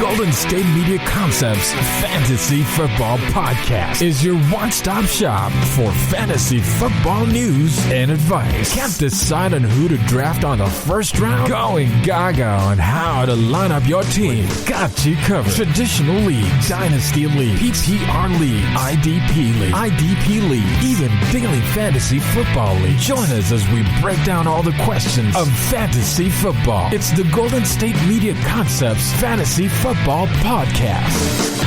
Golden State Media Concepts Fantasy Football Podcast is your one-stop shop for fantasy football news and advice. Can't decide on who to draft on the first round? Going gaga on how to line up your team. Got you covered. Traditional leagues, Dynasty League, PPR League, IDP League, even Daily Fantasy Football League. Join us as we break down all the questions of fantasy football. It's the Golden State Media Concepts Fantasy Football Podcast.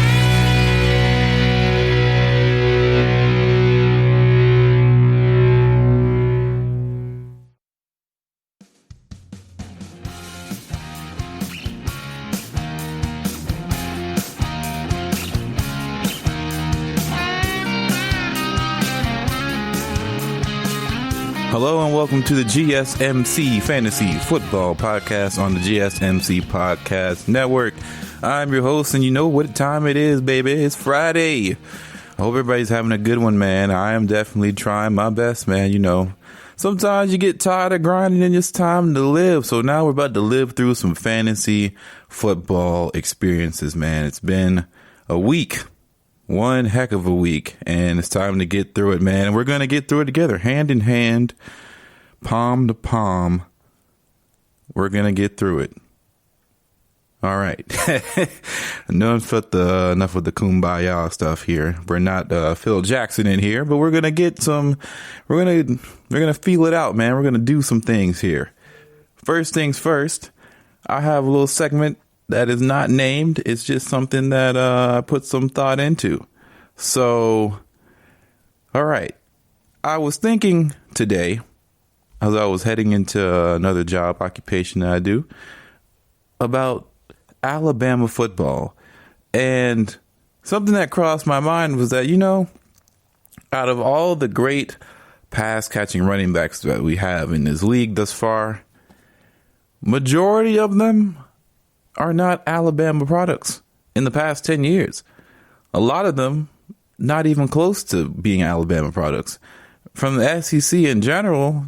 Hello and welcome to the GSMC Fantasy Football Podcast on the GSMC Podcast Network. I'm your host, and you know what time it is, baby. It's Friday. I hope everybody's having a good one, man. I am definitely trying my best, man. You know, sometimes you get tired of grinding and it's time to live. So now we're about to live through some fantasy football experiences, man. It's been a week. One heck of a week, and it's time to get through it, man. And we're going to get through it together, hand in hand, palm to palm. We're going to get through it. All right. Enough with the kumbaya stuff here. We're not Phil Jackson in here, but we're going to get some, we're going to feel it out, man. We're going to do some things here. First things first, I have a little segment that is not named. It's just something that I put some thought into. So, all right. I was thinking today, as I was heading into another job occupation that I do, about Alabama football. And something that crossed my mind was that, you know, out of all the great pass catching running backs that we have in this league thus far, majority of them are not Alabama products in the past 10 years. A lot of them not even close to being Alabama products. From the SEC in general,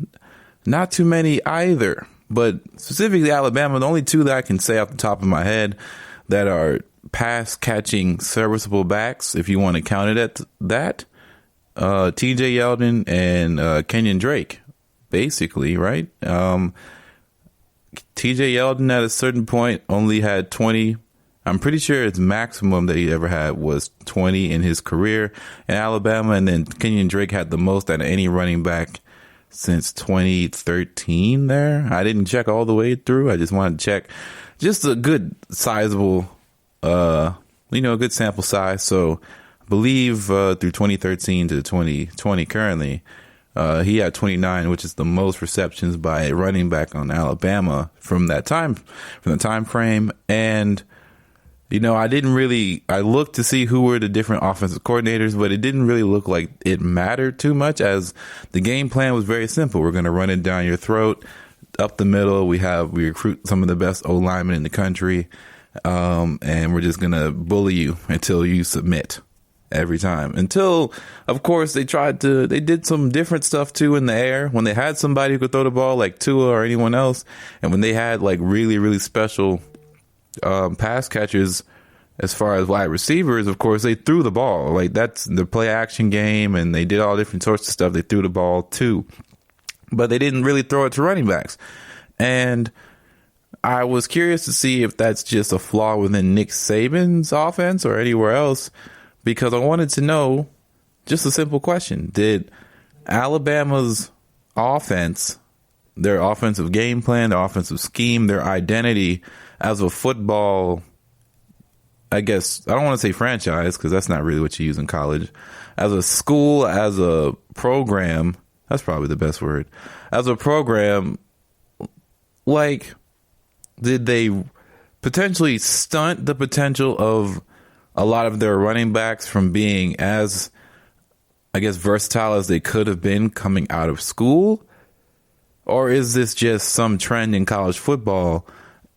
not too many either. But specifically Alabama, the only two that I can say off the top of my head that are pass catching serviceable backs, if you want to count it at that, TJ Yeldon and Kenyon Drake, basically, right? TJ Yeldon at a certain point only had 20. I'm pretty sure its maximum that he ever had was 20 in his career in Alabama. And then Kenyon Drake had the most out of any running back since 2013 there. I didn't check all the way through. I just wanted to check just a good sizable, a good sample size. So I believe through 2013 to 2020 currently, he had 29, which is the most receptions by a running back on Alabama from the time frame. And, you know, I looked to see who were the different offensive coordinators, but it didn't really look like it mattered too much, as the game plan was very simple. We're going to run it down your throat, up the middle. We recruit some of the best O-linemen in the country. And we're just going to bully you until you submit. Every time, until of course they did some different stuff too in the air when they had somebody who could throw the ball like Tua or anyone else, and when they had like really, really special pass catchers as far as wide receivers, of course they threw the ball. Like, that's the play action game, and they did all different sorts of stuff. They threw the ball too, but they didn't really throw it to running backs. And I was curious to see if that's just a flaw within Nick Saban's offense or anywhere else, because I wanted to know just a simple question. Did Alabama's offense, their offensive game plan, their offensive scheme, their identity as a football, I guess, I don't want to say franchise because that's not really what you use in college, as a school, as a program, that's probably the best word, as a program, like, did they potentially stunt the potential of a lot of their running backs from being as, I guess, versatile as they could have been coming out of school? Or is this just some trend in college football,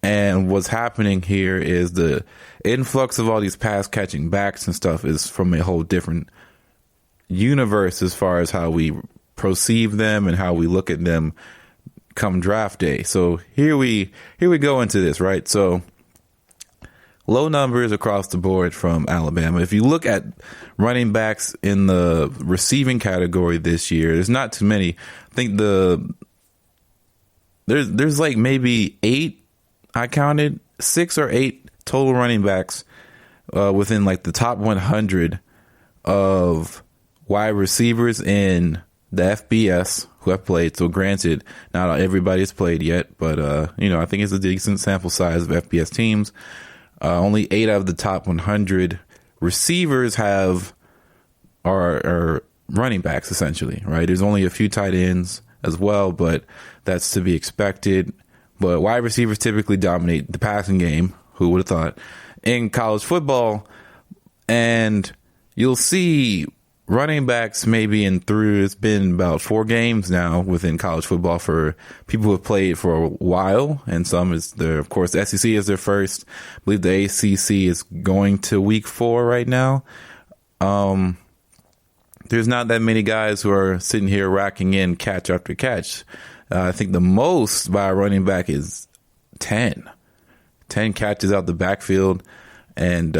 and what's happening here is the influx of all these pass catching backs and stuff is from a whole different universe as far as how we perceive them and how we look at them come draft day. So here we go into this, right? So low numbers across the board from Alabama. If you look at running backs in the receiving category this year, there's not too many. I think there's like maybe 8. I counted 6 or 8 total running backs within like the top 100 of wide receivers in the FBS who have played. So granted, not everybody's played yet, but I think it's a decent sample size of FBS teams. Only 8 out of the top 100 receivers are running backs, essentially, right? There's only a few tight ends as well, but that's to be expected. But wide receivers typically dominate the passing game. Who would have thought? In college football, and you'll see running backs maybe it's been about 4 games now within college football for people who have played for a while, and some of course, the SEC is their first. I believe the ACC is going to week 4 right now. There's not that many guys who are sitting here racking in catch after catch. I think the most by a running back is 10 catches out the backfield, and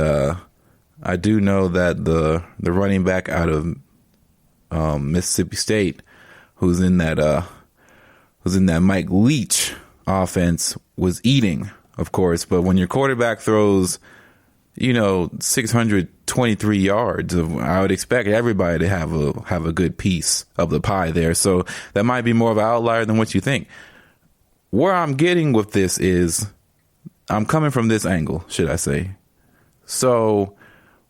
I do know that the running back out of Mississippi State, who's in that Mike Leach offense, was eating, of course. But when your quarterback throws, 623 yards, I would expect everybody to have a good piece of the pie there. So that might be more of an outlier than what you think. Where I'm getting with this is, I'm coming from this angle, should I say. So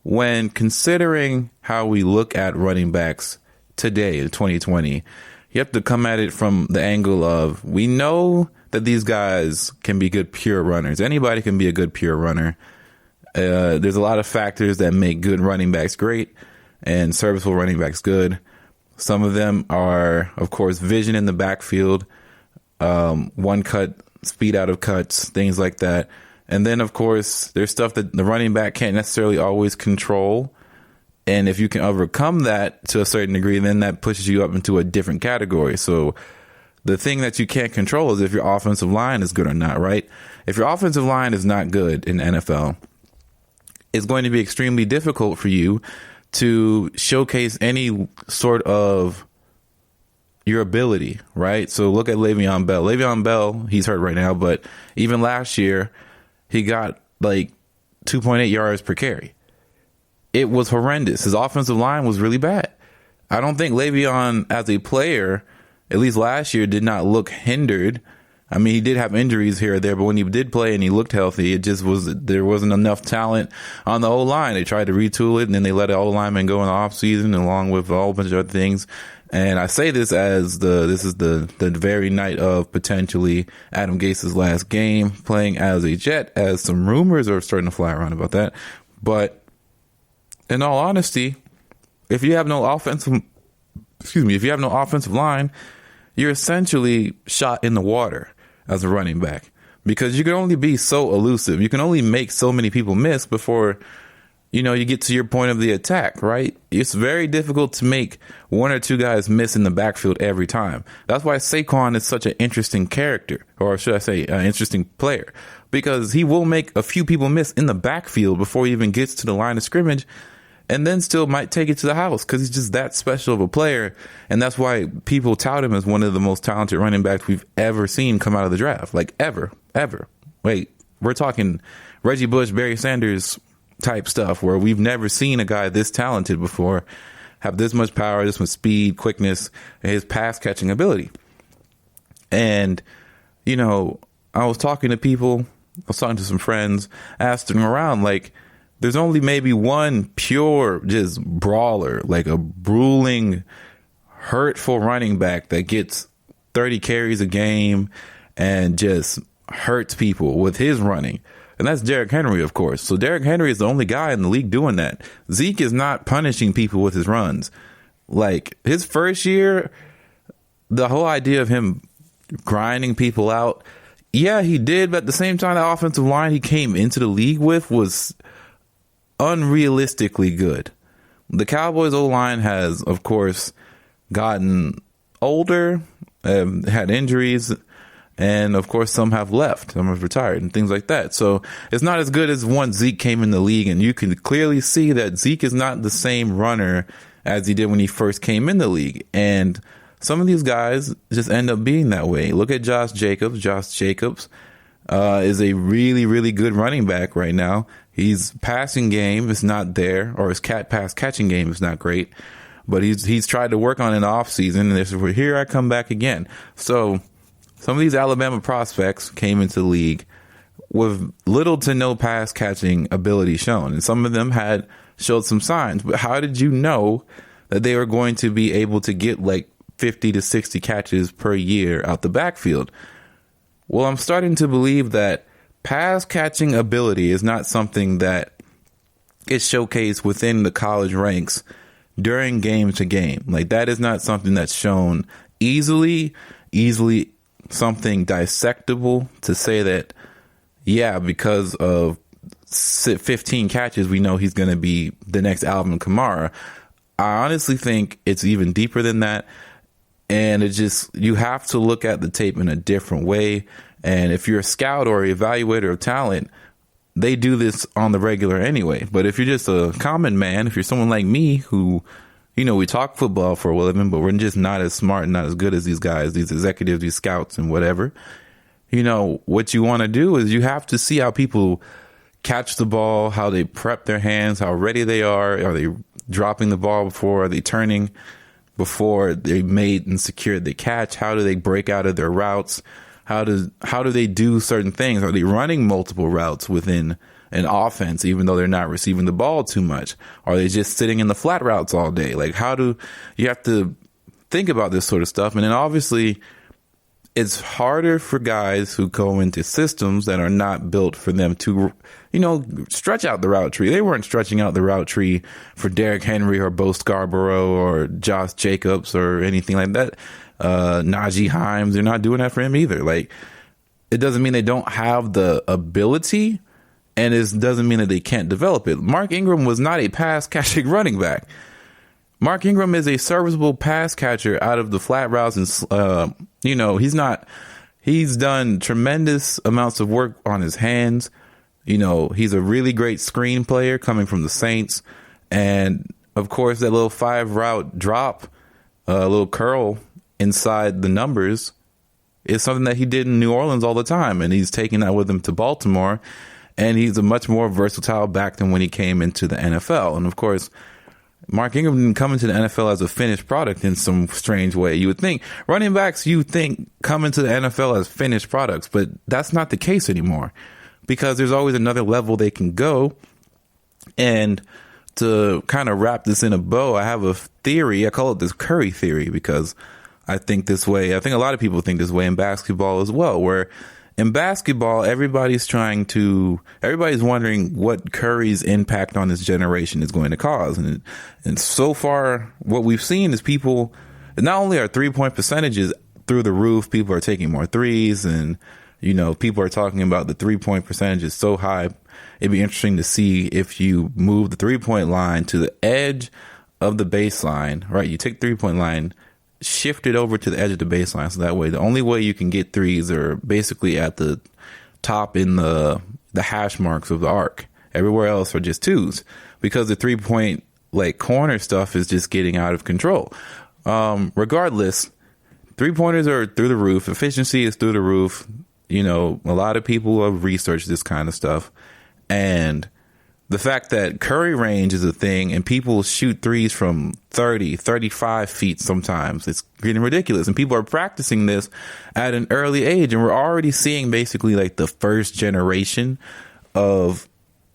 when considering how we look at running backs today in 2020, you have to come at it from the angle of, we know that these guys can be good pure runners. Anybody can be a good pure runner. There's a lot of factors that make good running backs great and serviceable running backs good. Some of them are, of course, vision in the backfield, one cut, speed out of cuts, things like that. And then, of course, there's stuff that the running back can't necessarily always control. And if you can overcome that to a certain degree, then that pushes you up into a different category. So the thing that you can't control is if your offensive line is good or not, right? If your offensive line is not good in the NFL, it's going to be extremely difficult for you to showcase any sort of your ability, right? So look at Le'Veon Bell. Le'Veon Bell, he's hurt right now, but even last year, he got like 2.8 yards per carry. It was horrendous. His offensive line was really bad. I don't think Le'Veon as a player, at least last year, did not look hindered. I mean, he did have injuries here or there, but when he did play and he looked healthy, there wasn't enough talent on the O-line. They tried to retool it, and then they let the O-lineman go in the offseason along with a whole bunch of other things. And I say this as this is the very night of potentially Adam Gase's last game playing as a Jet, as some rumors are starting to fly around about that. But in all honesty, if you have no offensive line, you're essentially shot in the water as a running back, because you can only be so elusive. You can only make so many people miss before you get to your point of the attack, right? It's very difficult to make 1 or 2 guys miss in the backfield every time. That's why Saquon is such an interesting character, or should I say an interesting player, because he will make a few people miss in the backfield before he even gets to the line of scrimmage, and then still might take it to the house because he's just that special of a player. And that's why people tout him as one of the most talented running backs we've ever seen come out of the draft. Like ever. Wait, we're talking Reggie Bush, Barry Sanders type stuff, where we've never seen a guy this talented before have this much power, this much speed, quickness, and his pass catching ability. And, I was talking to people, I was talking to some friends, asking around, like, there's only maybe one pure just brawler, like a grueling, hurtful running back that gets 30 carries a game and just hurts people with his running. And that's Derrick Henry, of course. So Derrick Henry is the only guy in the league doing that. Zeke is not punishing people with his runs. Like, his first year, the whole idea of him grinding people out, yeah, he did. But at the same time, the offensive line he came into the league with was unrealistically good. The Cowboys O-line has, of course, gotten older, had injuries, And of course, some have left, some have retired and things like that. So it's not as good as once Zeke came in the league, and you can clearly see that Zeke is not the same runner as he did when he first came in the league. And some of these guys just end up being that way. Look at Josh Jacobs. Josh Jacobs is a really, really good running back right now. His passing game is not there, or his pass catching game is not great, but he's tried to work on it in the offseason, and this is here I come back again. So some of these Alabama prospects came into the league with little to no pass catching ability shown, and some of them showed some signs. But how did you know that they were going to be able to get like 50 to 60 catches per year out the backfield? Well, I'm starting to believe that pass catching ability is not something that is showcased within the college ranks during game to game. Like, that is not something that's shown easily something dissectable to say that, yeah, because of 15 catches, we know he's going to be the next Alvin Kamara. I honestly think it's even deeper than that. And you have to look at the tape in a different way. And if you're a scout or evaluator of talent, they do this on the regular anyway. But if you're just a common man, if you're someone like me who, we talk football for a living, but we're just not as smart and not as good as these guys, these executives, these scouts and whatever, what you want to do is you have to see how people catch the ball, how they prep their hands, how ready they are they dropping the ball before, are they turning before they made and secured the catch, how do they break out of their routes, how do they do certain things, are they running multiple routes within an offense, even though they're not receiving the ball too much? Are they just sitting in the flat routes all day? Like, you have to think about this sort of stuff. And then obviously it's harder for guys who go into systems that are not built for them to, stretch out the route tree. They weren't stretching out the route tree for Derrick Henry or Bo Scarborough or Josh Jacobs or anything like that. Najee Himes, they're not doing that for him either. Like, it doesn't mean they don't have the ability, and it doesn't mean that they can't develop it. Mark Ingram was not a pass catching running back. Mark Ingram is a serviceable pass catcher out of the flat routes, and he's done tremendous amounts of work on his hands. He's a really great screen player coming from the Saints, and of course that little 5 route drop, little curl inside the numbers is something that he did in New Orleans all the time, and he's taking that with him to Baltimore. And he's a much more versatile back than when he came into the NFL. And of course, Mark Ingram didn't come into the NFL as a finished product in some strange way. You would think running backs, come into the NFL as finished products, but that's not the case anymore, because there's always another level they can go. And to kind of wrap this in a bow, I have a theory. I call it this Curry theory, because I think this way. I think a lot of people think this way in basketball as well, where in basketball, everybody's wondering what Curry's impact on this generation is going to cause. And so far, what we've seen is people, not only are 3-point percentages through the roof, people are taking more threes, and, people are talking about the 3-point percentage is so high. It'd be interesting to see if you move the 3-point line to the edge of the baseline, right? You take the 3-point line, shift it over to the edge of the baseline. So that way, the only way you can get threes are basically at the top in the hash marks of the arc. Everywhere else are just twos, because the 3-point corner stuff is just getting out of control. Regardless, 3-pointers are through the roof. Efficiency is through the roof. A lot of people have researched this kind of stuff, and the fact that Curry range is a thing and people shoot threes from 30, 35 feet sometimes, it's getting ridiculous. And people are practicing this at an early age. And we're already seeing basically the first generation of,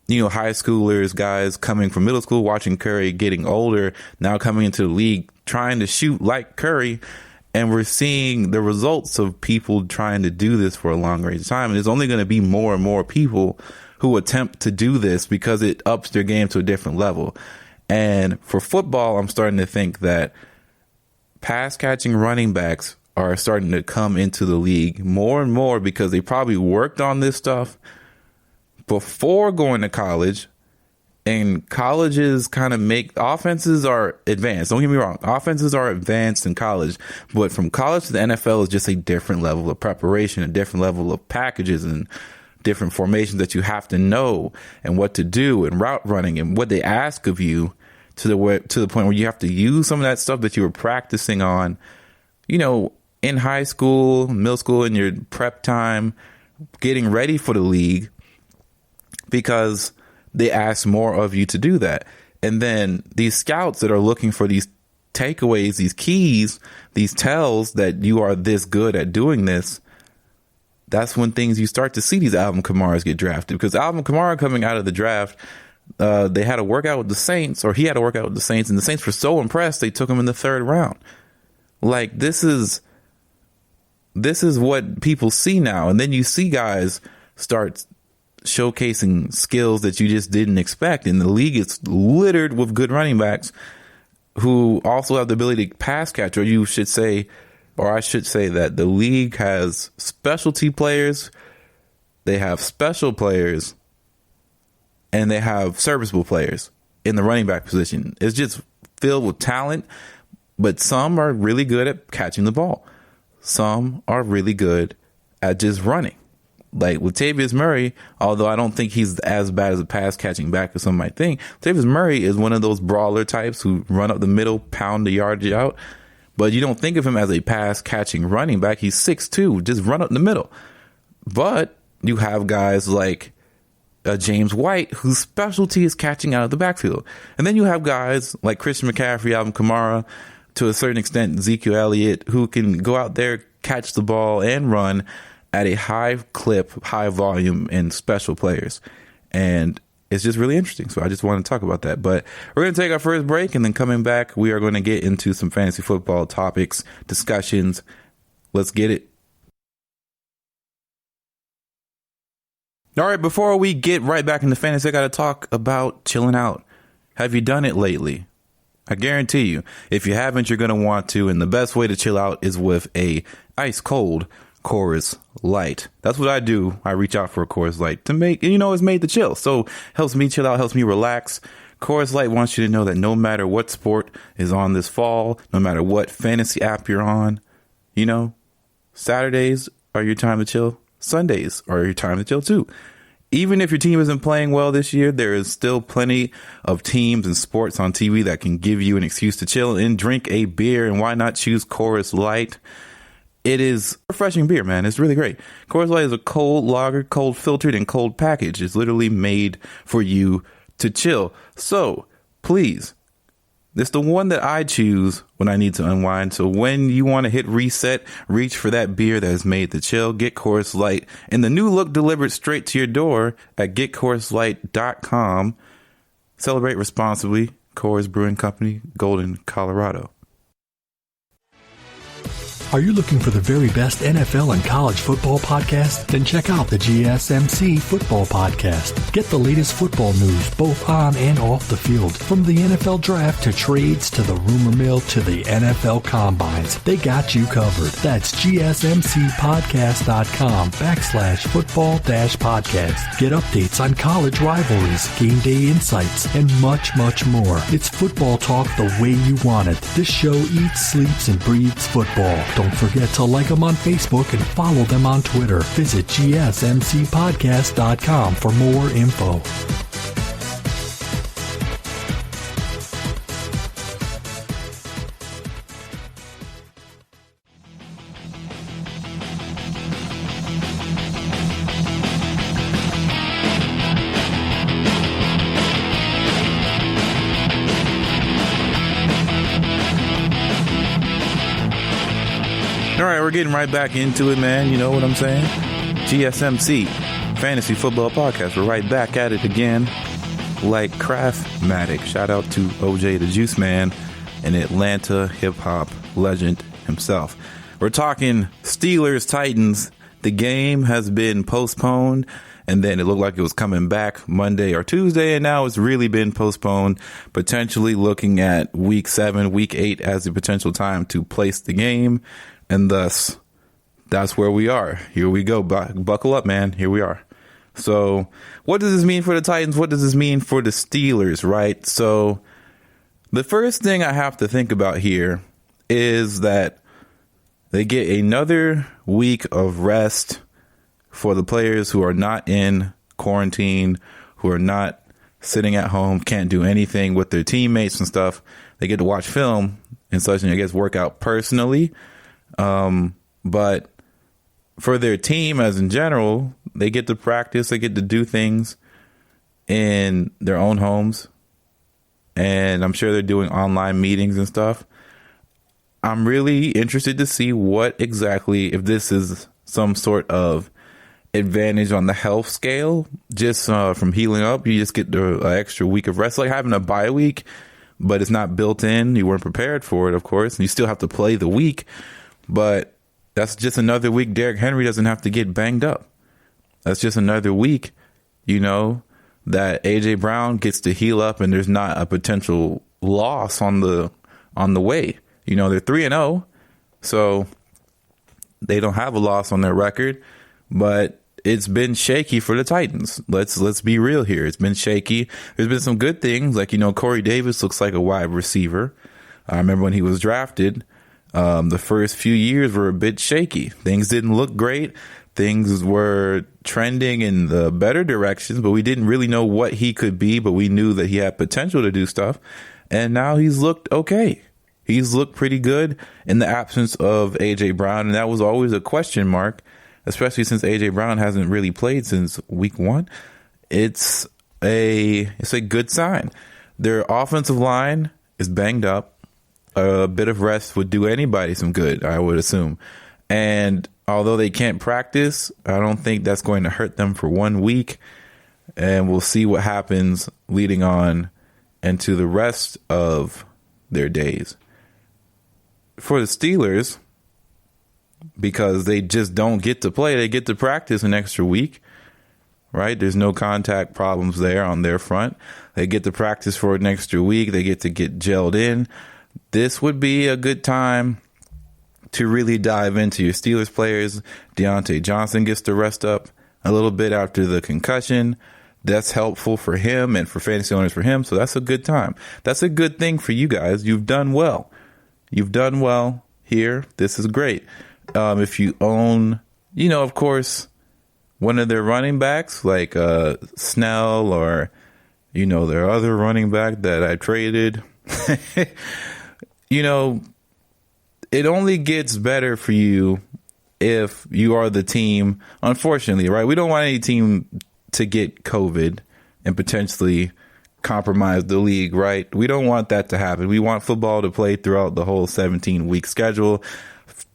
high schoolers, guys coming from middle school, watching Curry, getting older, now coming into the league, trying to shoot like Curry. And we're seeing the results of people trying to do this for a long range of time. And there's only going to be more and more people who attempt to do this, because it ups their game to a different level. And for football, I'm starting to think that pass catching running backs are starting to come into the league more and more, because they probably worked on this stuff before going to college, And colleges kind of make offenses are advanced. Don't get me wrong. Offenses are advanced in college, but from college to the NFL is just a different level of preparation, a different level of packages and different formations that you have to know and what to do and route running and what they ask of you to the point where you have to use some of that stuff that you were practicing on, in high school, middle school, in your prep time, getting ready for the league, because they ask more of you to do that. And then these scouts that are looking for these takeaways, these keys, these tells that you are this good at doing this, that's when you start to see these Alvin Kamaras get drafted. Because Alvin Kamara coming out of the draft, they had a workout with the Saints, or he had a workout with the Saints, and the Saints were so impressed they took him in the 3rd round. Like, this is what people see now. And then you see guys start showcasing skills that you just didn't expect. And the league is littered with good running backs who also have the ability to pass catch, or I should say that the league has specialty players, they have special players, and they have serviceable players in the running back position. It's just filled with talent, but some are really good at catching the ball. Some are really good at just running. Like Latavius Murray, although I don't think he's as bad as a pass catching back as some might think, Latavius Murray is one of those brawler types who run up the middle, pound the yardage out. But you don't think of him as a pass catching running back. He's 6'2", just run up the middle. But you have guys like James White, whose specialty is catching out of the backfield. And then you have guys like Christian McCaffrey, Alvin Kamara, to a certain extent, Ezekiel Elliott, who can go out there, catch the ball, and run at a high clip, high volume, and special players. And it's just really interesting. So I just want to talk about that. But we're going to take our first break, and then coming back, we are going to get into some fantasy football topics, discussions. Let's get it. All right, before we get right back into fantasy, I got to talk about chilling out. Have you done it lately? I guarantee you, if you haven't, you're going to want to. And the best way to chill out is with a ice cold Coors Light. That's what I do. I reach out for a Coors Light to make, it's made to chill. So helps me chill out, helps me relax. Coors Light wants you to know that no matter what sport is on this fall, no matter what fantasy app you're on, Saturdays are your time to chill. Sundays are your time to chill too. Even if your team isn't playing well this year, there is still plenty of teams and sports on TV that can give you an excuse to chill and drink a beer. And why not choose Coors Light? It is refreshing beer, man. It's really great. Coors Light is a cold lager, cold filtered, and cold package. It's literally made for you to chill. So please, it's the one that I choose when I need to unwind. So when you want to hit reset, reach for that beer that is made to chill. Get Coors Light and the new look delivered straight to your door at getcoorslight.com. Celebrate responsibly. Coors Brewing Company, Golden, Colorado. Are you looking for the very best NFL and college football podcast? Then check out the GSMC Football Podcast. Get the latest football news both on and off the field. From the NFL Draft to trades to the rumor mill to the NFL Combines, they got you covered. That's GSMCpodcast.com/football-podcast. Get updates on college rivalries, game day insights, and much, much more. It's football talk the way you want it. This show eats, sleeps, and breathes football. Don't forget to like them on Facebook and follow them on Twitter. Visit GSMCpodcast.com for more info. All right, we're getting right back into it, man. You know what I'm saying? GSMC, Fantasy Football Podcast. We're right back at it again, like Craftmatic. Shout out to OJ the Juice Man, an Atlanta hip-hop legend himself. We're talking Steelers, Titans. The game has been postponed, and then it looked like it was coming back Monday or Tuesday, and now it's really been postponed, potentially looking at Week 7, Week 8 as the potential time to place the game. And thus, that's where we are. Here we go. Buckle up, man. Here we are. So what does this mean for the Titans? What does this mean for the Steelers, right? So the first thing I have to think about here is that they get another week of rest for the players who are not in quarantine, who are not sitting at home, can't do anything with their teammates and stuff. They get to watch film and such, and I guess work out personally. But for their team as in general, they get to practice, they get to do things in their own homes. And I'm sure they're doing online meetings and stuff. I'm really interested to see what exactly, if this is some sort of advantage on the health scale, just from healing up. You just get the extra week of rest, like having a bye week, but it's not built in. You weren't prepared for it, of course. And you still have to play the week, but that's just another week Derrick Henry doesn't have to get banged up. That's just another week, that AJ Brown gets to heal up and there's not a potential loss on the way. They're 3-0, so they don't have a loss on their record, but it's been shaky for the Titans. Let's be real here. It's been shaky. There's been some good things, like, Corey Davis looks like a wide receiver. I remember when he was drafted, the first few years were a bit shaky. Things didn't look great. Things were trending in the better directions, but we didn't really know what he could be, but we knew that he had potential to do stuff. And now he's looked okay. He's looked pretty good in the absence of AJ Brown. And that was always a question mark, especially since AJ Brown hasn't really played since week 1. It's a good sign. Their offensive line is banged up. A bit of rest would do anybody some good, I would assume. And although they can't practice, I don't think that's going to hurt them for 1 week. And we'll see what happens leading on into the rest of their days. For the Steelers, because they just don't get to play, they get to practice an extra week, right? There's no contact problems there on their front. They get to practice for an extra week. They get to get gelled in. This would be a good time to really dive into your Steelers players. Deontay Johnson gets to rest up a little bit after the concussion. That's helpful for him and for fantasy owners for him. So that's a good time. That's a good thing for you guys. You've done well. You've done well here. This is great. If you own, of course, one of their running backs, like Snell or, their other running back that I traded, it only gets better for you if you are the team, unfortunately, right? We don't want any team to get COVID and potentially compromise the league, right? We don't want that to happen. We want football to play throughout the whole 17-week schedule,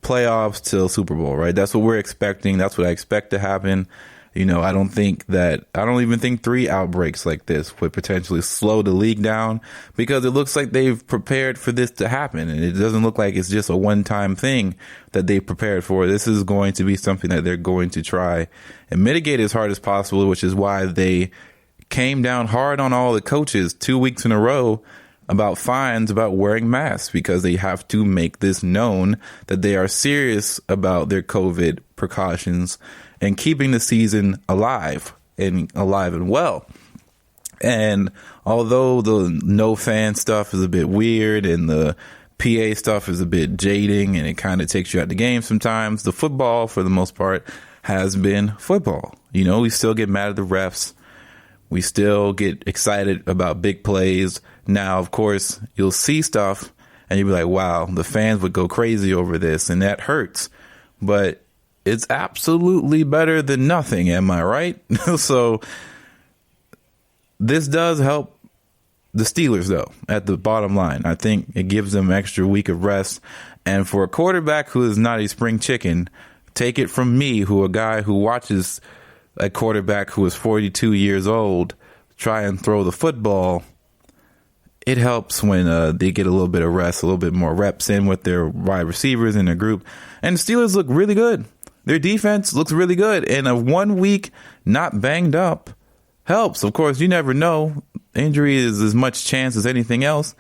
playoffs till Super Bowl, right? That's what we're expecting. That's what I expect to happen. I don't even think 3 outbreaks like this would potentially slow the league down, because it looks like they've prepared for this to happen. And it doesn't look like it's just a one-time thing that they prepared for. This is going to be something that they're going to try and mitigate as hard as possible, which is why they came down hard on all the coaches 2 weeks in a row about fines about wearing masks, because they have to make this known that they are serious about their COVID precautions and keeping the season alive and well. And although the no fan stuff is a bit weird and the PA stuff is a bit jading and it kind of takes you out the game sometimes, the football, for the most part, has been football. We still get mad at the refs. We still get excited about big plays. Now, of course, you'll see stuff and you'll be like, wow, the fans would go crazy over this, and that hurts. But it's absolutely better than nothing, am I right? So this does help the Steelers, though, at the bottom line. I think it gives them an extra week of rest. And for a quarterback who is not a spring chicken, take it from me, a guy who watches a quarterback who is 42 years old try and throw the football, it helps when they get a little bit of rest, a little bit more reps in with their wide receivers in their group. And the Steelers look really good. Their defense looks really good. And a 1 week not banged up helps. Of course, you never know. Injury is as much chance as anything else.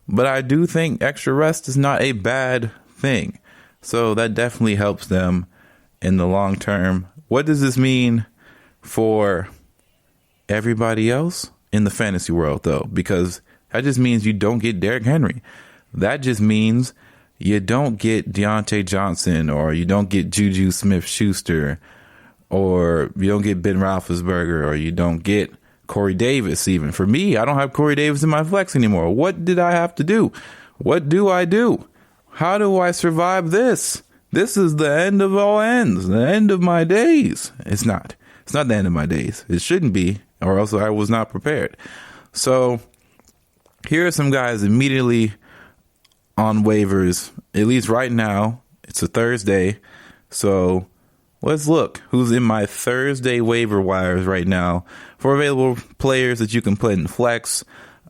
But I do think extra rest is not a bad thing. So that definitely helps them in the long term. What does this mean for everybody else in the fantasy world, though, because that just means you don't get Derrick Henry. That just means you don't get Deontay Johnson, or you don't get Juju Smith-Schuster, or you don't get Ben Roethlisberger, or you don't get Corey Davis. Even for me, I don't have Corey Davis in my flex anymore. What did I have to do? What do I do? How do I survive this? This is the end of all ends, the end of my days. It's not. It's not the end of my days. It shouldn't be, or else I was not prepared. So here are some guys immediately on waivers, at least right now. It's a Thursday. So let's look who's in my Thursday waiver wires right now for available players that you can put in flex.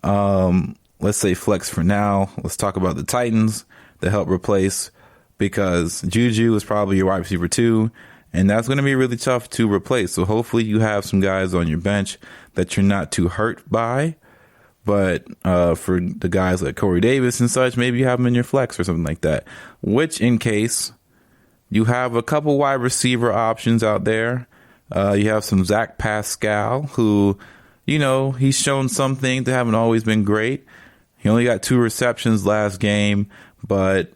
Let's say flex for now. Let's talk about the Titans to help replace, because Juju is probably your wide receiver 2, and that's going to be really tough to replace. So hopefully you have some guys on your bench that you're not too hurt by. But for the guys like Corey Davis and such, maybe you have them in your flex or something like that. Which, in case, you have a couple wide receiver options out there. You have some Zach Pascal, who, he's shown some things that haven't always been great. He only got 2 receptions last game, but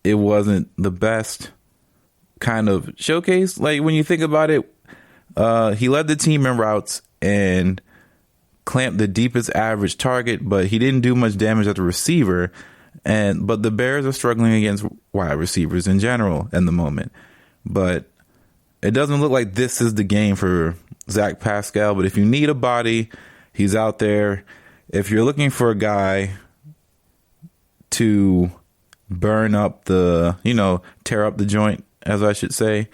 it wasn't the best kind of showcase. Like, when you think about it, he led the team in routes and clamped the deepest average target, but he didn't do much damage at the receiver. But the Bears are struggling against wide receivers in general in the moment. But it doesn't look like this is the game for Zach Pascal. But if you need a body, he's out there. If you're looking for a guy to burn up the, tear up the joint, as I should say,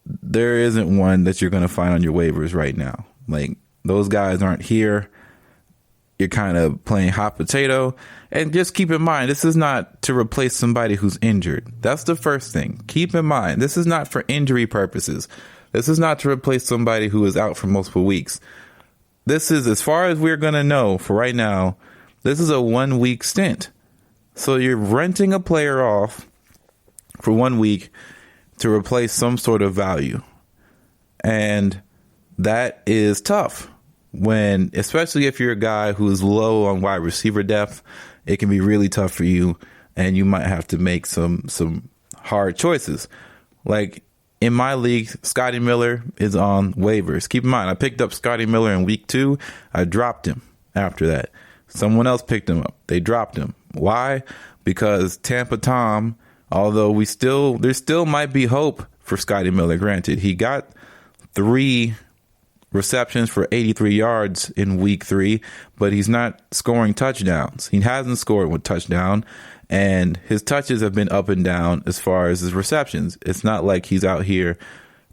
there isn't one that you're going to find on your waivers right now. Like, those guys aren't here. You're kind of playing hot potato. And just keep in mind, this is not to replace somebody who's injured. That's the first thing. Keep in mind, this is not for injury purposes. This is not to replace somebody who is out for multiple weeks. This is, as far as we're going to know for right now, this is a 1-week stint. So you're renting a player off for 1 week to replace some sort of value. And that is tough. Especially if you're a guy who is low on wide receiver depth, it can be really tough for you, and you might have to make some hard choices. Like in my league, Scotty Miller is on waivers. Keep in mind, I picked up Scotty Miller in week 2. I dropped him after that. Someone else picked him up. They dropped him. Why? Because Tampa Tom, although there still might be hope for Scotty Miller. Granted, he got 3 receptions for 83 yards in week 3, but he's not scoring touchdowns. He hasn't scored with touchdown, and his touches have been up and down as far as his receptions. It's not like he's out here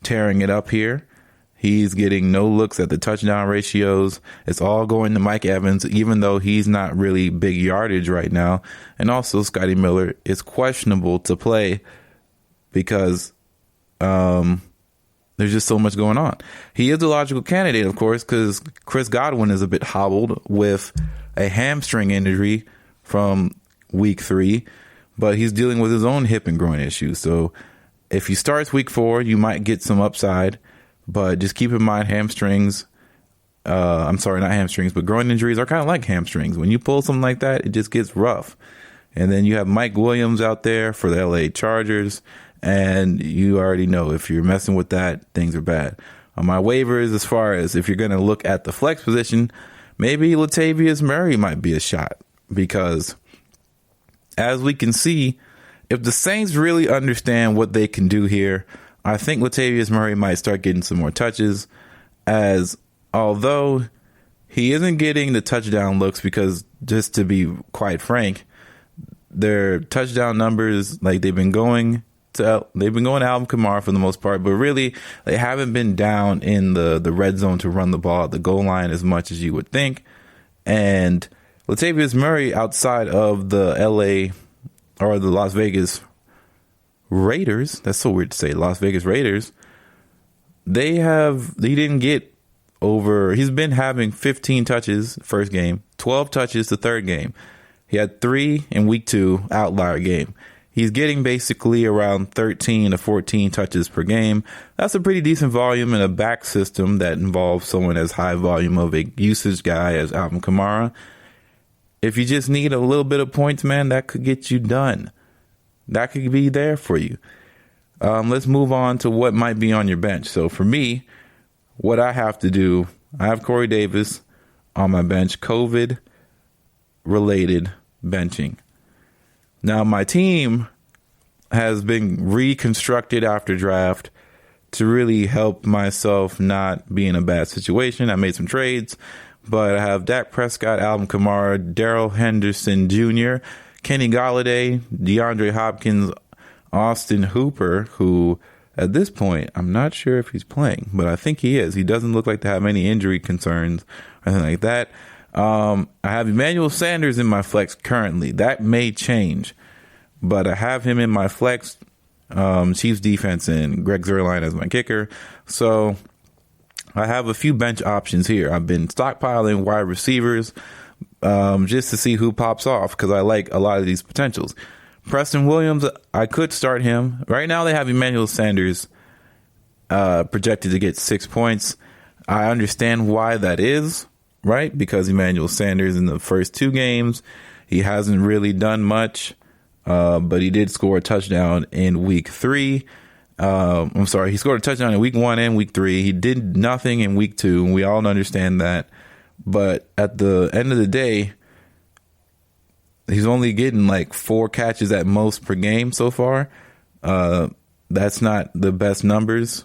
tearing it up here. He's getting no looks at the touchdown ratios. It's all going to Mike Evans, even though he's not really big yardage right now. And also, Scotty Miller is questionable to play because there's just so much going on. He is a logical candidate, of course, because Chris Godwin is a bit hobbled with a hamstring injury from week 3, but he's dealing with his own hip and groin issues. So if he starts week 4, you might get some upside, but just keep in mind hamstrings. I'm sorry, not hamstrings, but groin injuries are kind of like hamstrings. When you pull something like that, it just gets rough. And then you have Mike Williams out there for the LA Chargers. And you already know if you're messing with that, things are bad. On my waivers, as far as if you're going to look at the flex position, maybe Latavius Murray might be a shot. Because as we can see, if the Saints really understand what they can do here, I think Latavius Murray might start getting some more touches. As although he isn't getting the touchdown looks, because just to be quite frank, their touchdown numbers, like they've been going to Alvin Kamara for the most part, but really they haven't been down in the red zone to run the ball at the goal line as much as you would think. And Latavius Murray, outside of the LA or the Las Vegas Raiders, that's so weird to say, Las Vegas Raiders, he didn't get over, he's been having 15 touches first game, 12 touches the third game. He had 3 in week 2, outlier game. He's getting basically around 13 to 14 touches per game. That's a pretty decent volume in a back system that involves someone as high volume of a usage guy as Alvin Kamara. If you just need a little bit of points, man, that could get you done. That could be there for you. Let's move on to what might be on your bench. So for me, what I have to do, I have Corey Davis on my bench, COVID-related benching. Now, my team has been reconstructed after draft to really help myself not be in a bad situation. I made some trades, but I have Dak Prescott, Alvin Kamara, Darrell Henderson Jr., Kenny Golladay, DeAndre Hopkins, Austin Hooper, who at this point, I'm not sure if he's playing, but I think he is. He doesn't look like to have any injury concerns or anything like that. I have Emmanuel Sanders in my flex currently. That may change, but I have him in my flex. Chiefs defense and Greg Zuerlein as my kicker. So I have a few bench options here. I've been stockpiling wide receivers just to see who pops off because I like a lot of these potentials. Preston Williams, I could start him. Right now they have Emmanuel Sanders projected to get 6 points. I understand why that is. Right, because Emmanuel Sanders in the first 2 games, he hasn't really done much, but he did score a touchdown in week 3. He scored a touchdown in week 1 and week 3. He did nothing in week 2, and we all understand that. But at the end of the day, he's only getting like 4 catches at most per game so far. That's not the best numbers.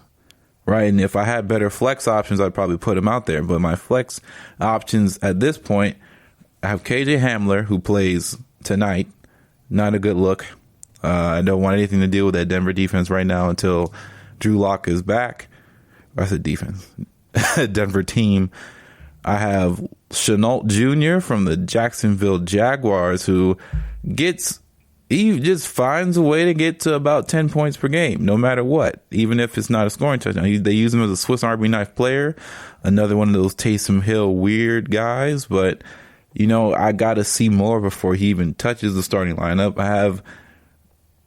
Right, and if I had better flex options, I'd probably put him out there. But my flex options at this point, I have KJ Hamler, who plays tonight. Not a good look. I don't want anything to deal with that Denver defense right now until Drew Lock is back. I said defense. Denver team. I have Shenault Jr. from the Jacksonville Jaguars, who he just finds a way to get to about 10 points per game, no matter what, even if it's not a scoring touchdown. They use him as a Swiss Army knife player, another one of those Taysom Hill weird guys. But, I got to see more before he even touches the starting lineup. I have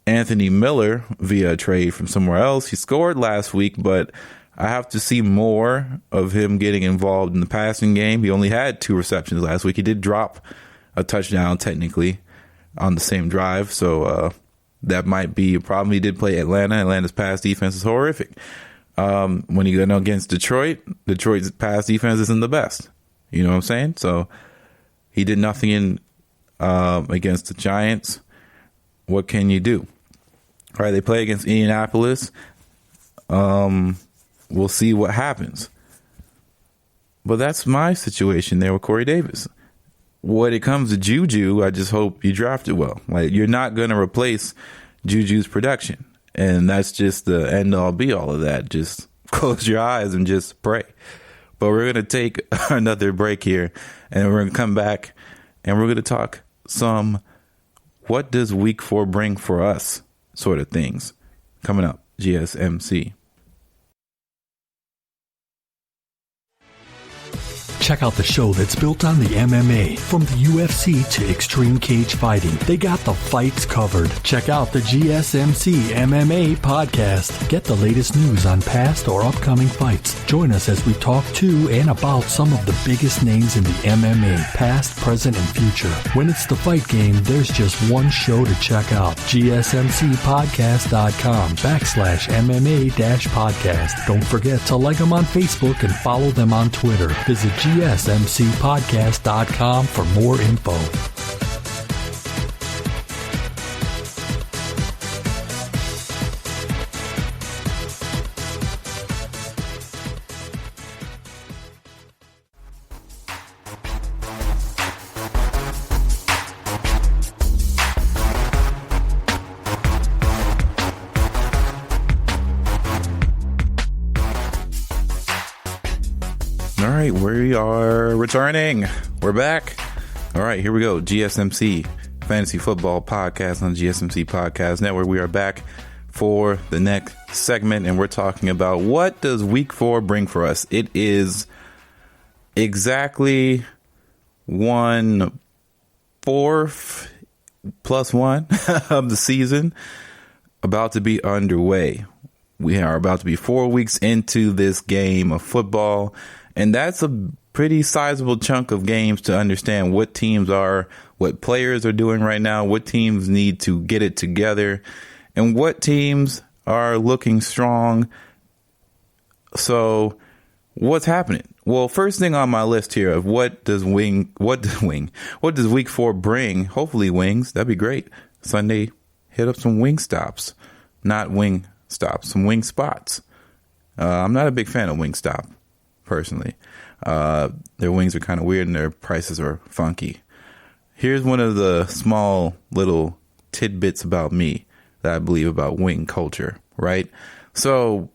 Anthony Miller via a trade from somewhere else. He scored last week, but I have to see more of him getting involved in the passing game. He only had 2 receptions last week. He did drop a touchdown technically on the same drive, so that might be a problem. He did play Atlanta. Atlanta's pass defense is horrific. When you go against Detroit's pass defense isn't the best. You know what I'm saying? So he did nothing against the Giants. What can you do? All right, they play against Indianapolis. We'll see what happens. But that's my situation there with Corey Davis. When it comes to Juju, I just hope you draft it well. Like, you're not going to replace Juju's production. And that's just the end all be all of that. Just close your eyes and just pray. But we're going to take another break here, and we're going to come back and we're going to talk some what does week 4 bring for us sort of things. Coming up, GSMC. Check out the show that's built on the MMA. From the UFC to extreme cage fighting, they got the fights covered. Check out the GSMC MMA podcast. Get the latest news on past or upcoming fights. Join us as we talk to and about some of the biggest names in the MMA, past, present, and future. When it's the fight game, there's just one show to check out. GSMCpodcast.com/MMA-podcast. Don't forget to like them on Facebook and follow them on Twitter. Visit GSMCpodcast.com for more info. All right, we are returning. We're back. All right, here we go. GSMC Fantasy Football Podcast on GSMC Podcast Network. We are back for the next segment, and we're talking about what does week 4 bring for us. It is exactly 1/4 +1 of the season about to be underway. We are about to be 4 weeks into this game of football, and that's a pretty sizable chunk of games to understand what teams are, what players are doing right now, what teams need to get it together, and what teams are looking strong. So what's happening? Well, first thing on my list here of what does week 4 bring? Hopefully wings. That'd be great. Sunday, hit up some wing stops, not wing stops, some wing spots. I'm not a big fan of Wingstop personally. Their wings are kind of weird and their prices are funky. Here's one of the small little tidbits about me that I believe about wing culture, right? So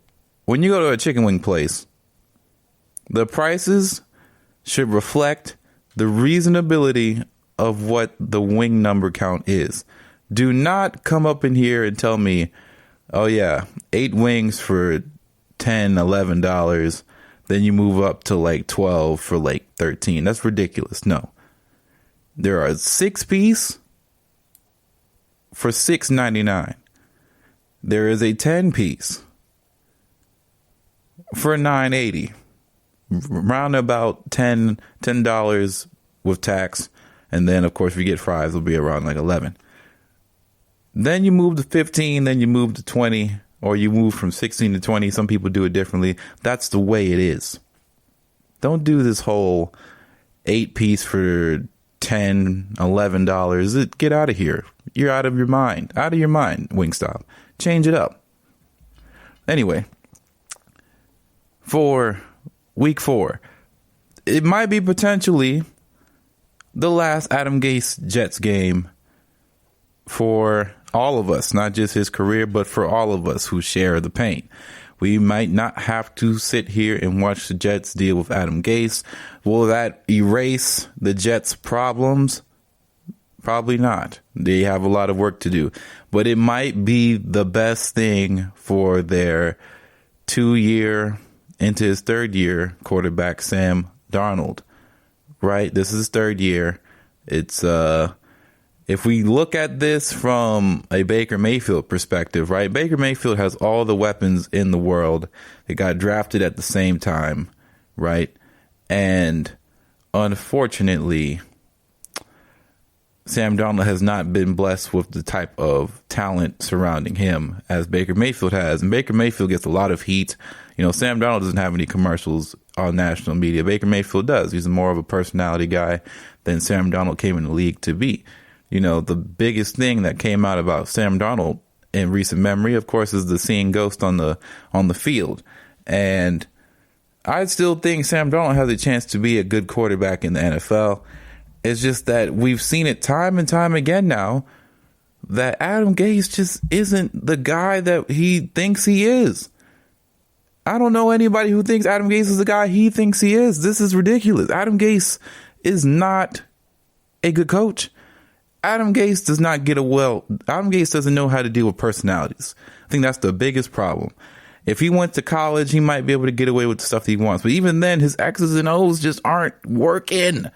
when you go to a chicken wing place, the prices should reflect the reasonability of what the wing number count is. Do not come up in here and tell me, oh yeah, 8 wings for $10, $11. Then you move up to like 12 for like 13. That's ridiculous. No. There are 6-piece for $6.99. There is a 10-piece for $9.80. Round about $10 with tax. And then, of course, if you get fries, it'll be around like 11. Then you move to 15, then you move to 20, or you move from 16 to 20. Some people do it differently. That's the way it is. Don't do this whole 8-piece for $10, $11. Get out of here. You're out of your mind. Out of your mind, Wingstop. Change it up. Anyway, for week 4, it might be potentially the last Adam Gase Jets game for all of us, not just his career, but for all of us who share the pain. We might not have to sit here and watch the Jets deal with Adam Gase. Will that erase the Jets' problems? Probably not. They have a lot of work to do. But it might be the best thing for their 2-year, into his 3rd year, quarterback Sam Darnold. Right? This is his 3rd year. It's if we look at this from a Baker Mayfield perspective, right? Baker Mayfield has all the weapons in the world. They got drafted at the same time, right? And unfortunately, Sam Darnold has not been blessed with the type of talent surrounding him as Baker Mayfield has. And Baker Mayfield gets a lot of heat. You know, Sam Darnold doesn't have any commercials on national media. Baker Mayfield does. He's more of a personality guy than Sam Darnold came in the league to be. You know, the biggest thing that came out about Sam Darnold in recent memory, of course, is the seeing ghost on the field. And I still think Sam Darnold has a chance to be a good quarterback in the NFL. It's just that we've seen it time and time again now that Adam Gase just isn't the guy that he thinks he is. I don't know anybody who thinks Adam Gase is the guy he thinks he is. This is ridiculous. Adam Gase is not a good coach. Adam Gase does not Adam Gase doesn't know how to deal with personalities. I think that's the biggest problem. If he went to college, he might be able to get away with the stuff that he wants. But even then, his X's and O's just aren't working.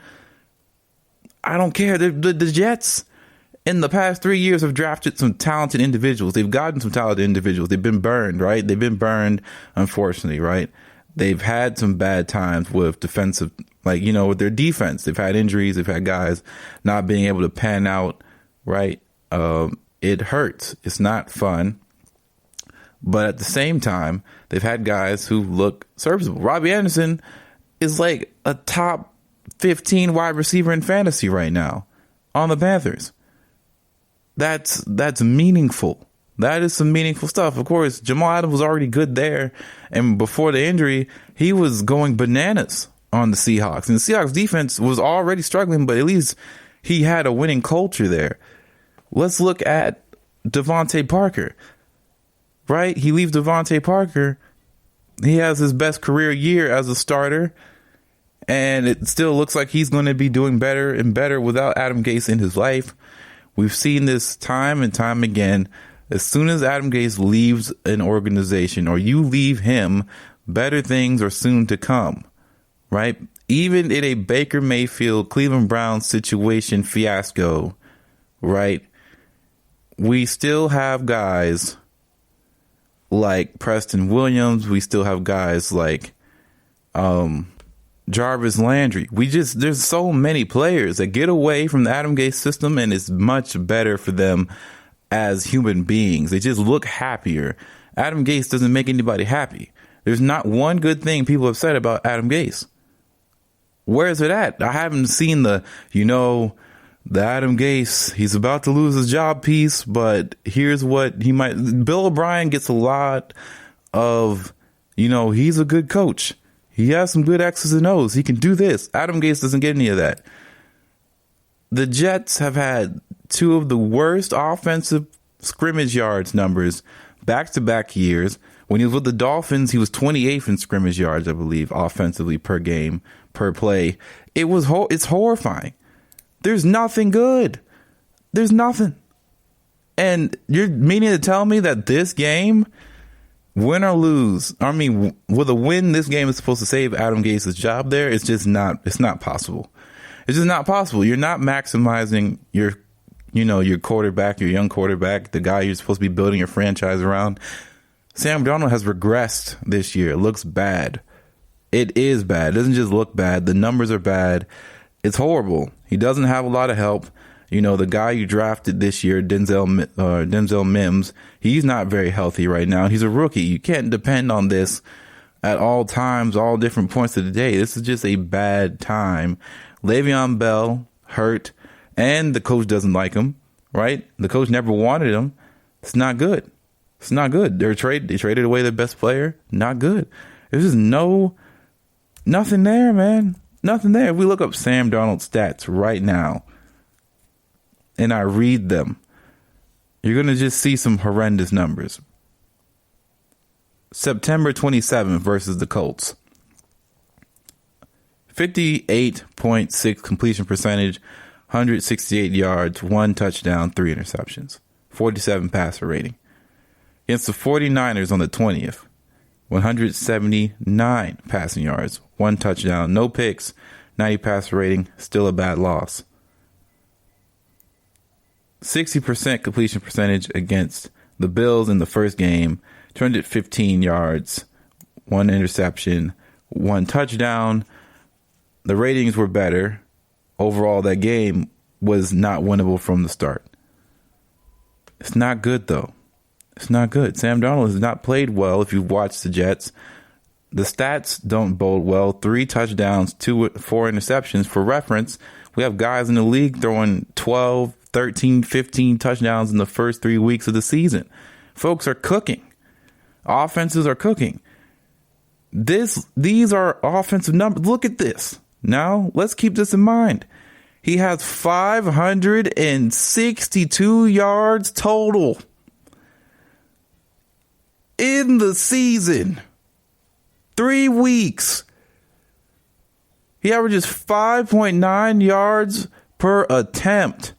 I don't care. The Jets in the past 3 years have drafted some talented individuals. They've gotten some talented individuals. They've been burned, right? They've been burned, unfortunately, right? They've had some bad times with defensive, like, you know, with their defense. They've had injuries. They've had guys not being able to pan out, right? It hurts. It's not fun. But at the same time, they've had guys who look serviceable. Robbie Anderson is like a top 15 wide receiver in fantasy right now on the Panthers. That's meaningful. That is some meaningful stuff. Of course, Jamal Adams was already good there. And before the injury, he was going bananas on the Seahawks. And the Seahawks defense was already struggling, but at least he had a winning culture there. Let's look at Devonta Parker. Right? He leaves Devonta Parker. He has his best career year as a starter. And it still looks like he's going to be doing better and better without Adam Gase in his life. We've seen this time and time again. As soon as Adam Gase leaves an organization or you leave him, better things are soon to come, right? Even in a Baker Mayfield, Cleveland Browns situation fiasco, right? We still have guys like Preston Williams. We still have guys like Jarvis Landry. There's so many players that get away from the Adam Gase system, and it's much better for them as human beings. They just look happier. Adam Gase doesn't make anybody happy. There's not one good thing people have said about Adam Gase. Where is it at? I haven't seen the Adam Gase, he's about to lose his job piece, but here's what he might. Bill O'Brien gets a lot of, he's a good coach. He has some good X's and O's. He can do this. Adam Gase doesn't get any of that. The Jets have had two of the worst offensive scrimmage yards numbers back-to-back years. When he was with the Dolphins, he was 28th in scrimmage yards, I believe, offensively per game, per play. It's horrifying. There's nothing good. There's nothing. And you're meaning to tell me that this game, win or lose, with a win, this game is supposed to save Adam Gase's job there? It's not possible. It's just not possible. You're not maximizing your quarterback, your young quarterback, the guy you're supposed to be building your franchise around. Sam Darnold has regressed this year. It looks bad. It is bad. It doesn't just look bad. The numbers are bad. It's horrible. He doesn't have a lot of help. The guy you drafted this year, Denzel Mims, he's not very healthy right now. He's a rookie. You can't depend on this at all times, all different points of the day. This is just a bad time. Le'Veon Bell hurt, and the coach doesn't like him, right? The coach never wanted him. It's not good. It's not good. They traded away their best player. Not good. There's just nothing there, man. Nothing there. If we look up Sam Darnold's stats right now and I read them, you're going to just see some horrendous numbers. September 27th versus the Colts. 58.6 completion percentage, 168 yards, 1 touchdown, 3 interceptions, 47 passer rating. Against the 49ers on the 20th, 179 passing yards, 1 touchdown, no picks, 90 passer rating, still a bad loss. 60% completion percentage against the Bills in the first game, 215 yards, 1 interception, 1 touchdown. The ratings were better. Overall, that game was not winnable from the start. It's not good, though. It's not good. Sam Darnold has not played well if you've watched the Jets. The stats don't bode well. 3 touchdowns, 4 interceptions. For reference, we have guys in the league throwing 12, 13, 15 touchdowns in the first 3 weeks of the season. Folks are cooking. Offenses are cooking. These are offensive numbers. Look at this. Now, let's keep this in mind. He has 562 yards total in the season. 3 weeks. He averages 5.9 yards per attempt.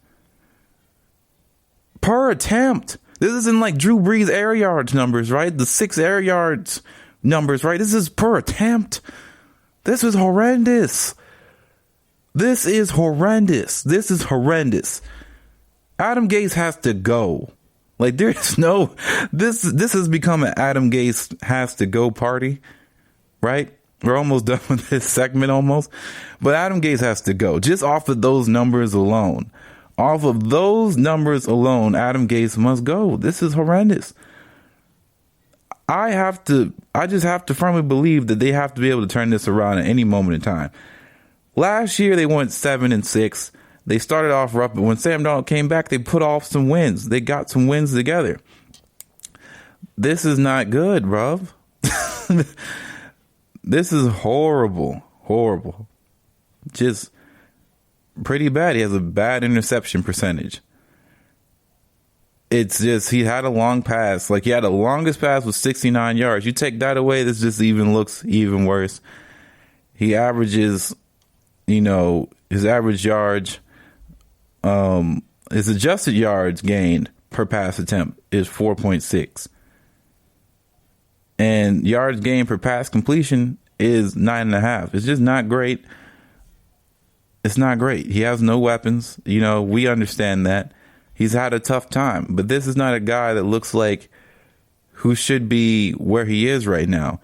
This isn't like Drew Brees' air yards numbers, right? The 6 air yards numbers, right? This is per attempt. This is horrendous. This is horrendous. Adam Gase has to go. Like, there's no, this has become an Adam Gase has to go party, right? We're almost done with this segment almost. But Adam Gase has to go. Just off of those numbers alone. Adam Gase must go. This is horrendous. I just have to firmly believe that they have to be able to turn this around at any moment in time. Last year, they went 7-6. They started off rough, but when Sam Darnold came back, they put off some wins. They got some wins together. This is not good, bruv. This is horrible. Just pretty bad. He has a bad interception percentage. It's just, he had a long pass. Like, he had the longest pass with 69 yards. You take that away, this just looks even worse. He averages, his average yards, his adjusted yards gained per pass attempt is 4.6. And yards gained per pass completion is 9.5. It's just not great. It's not great. He has no weapons. We understand that. He's had a tough time, but this is not a guy that looks like who should be where he is right now.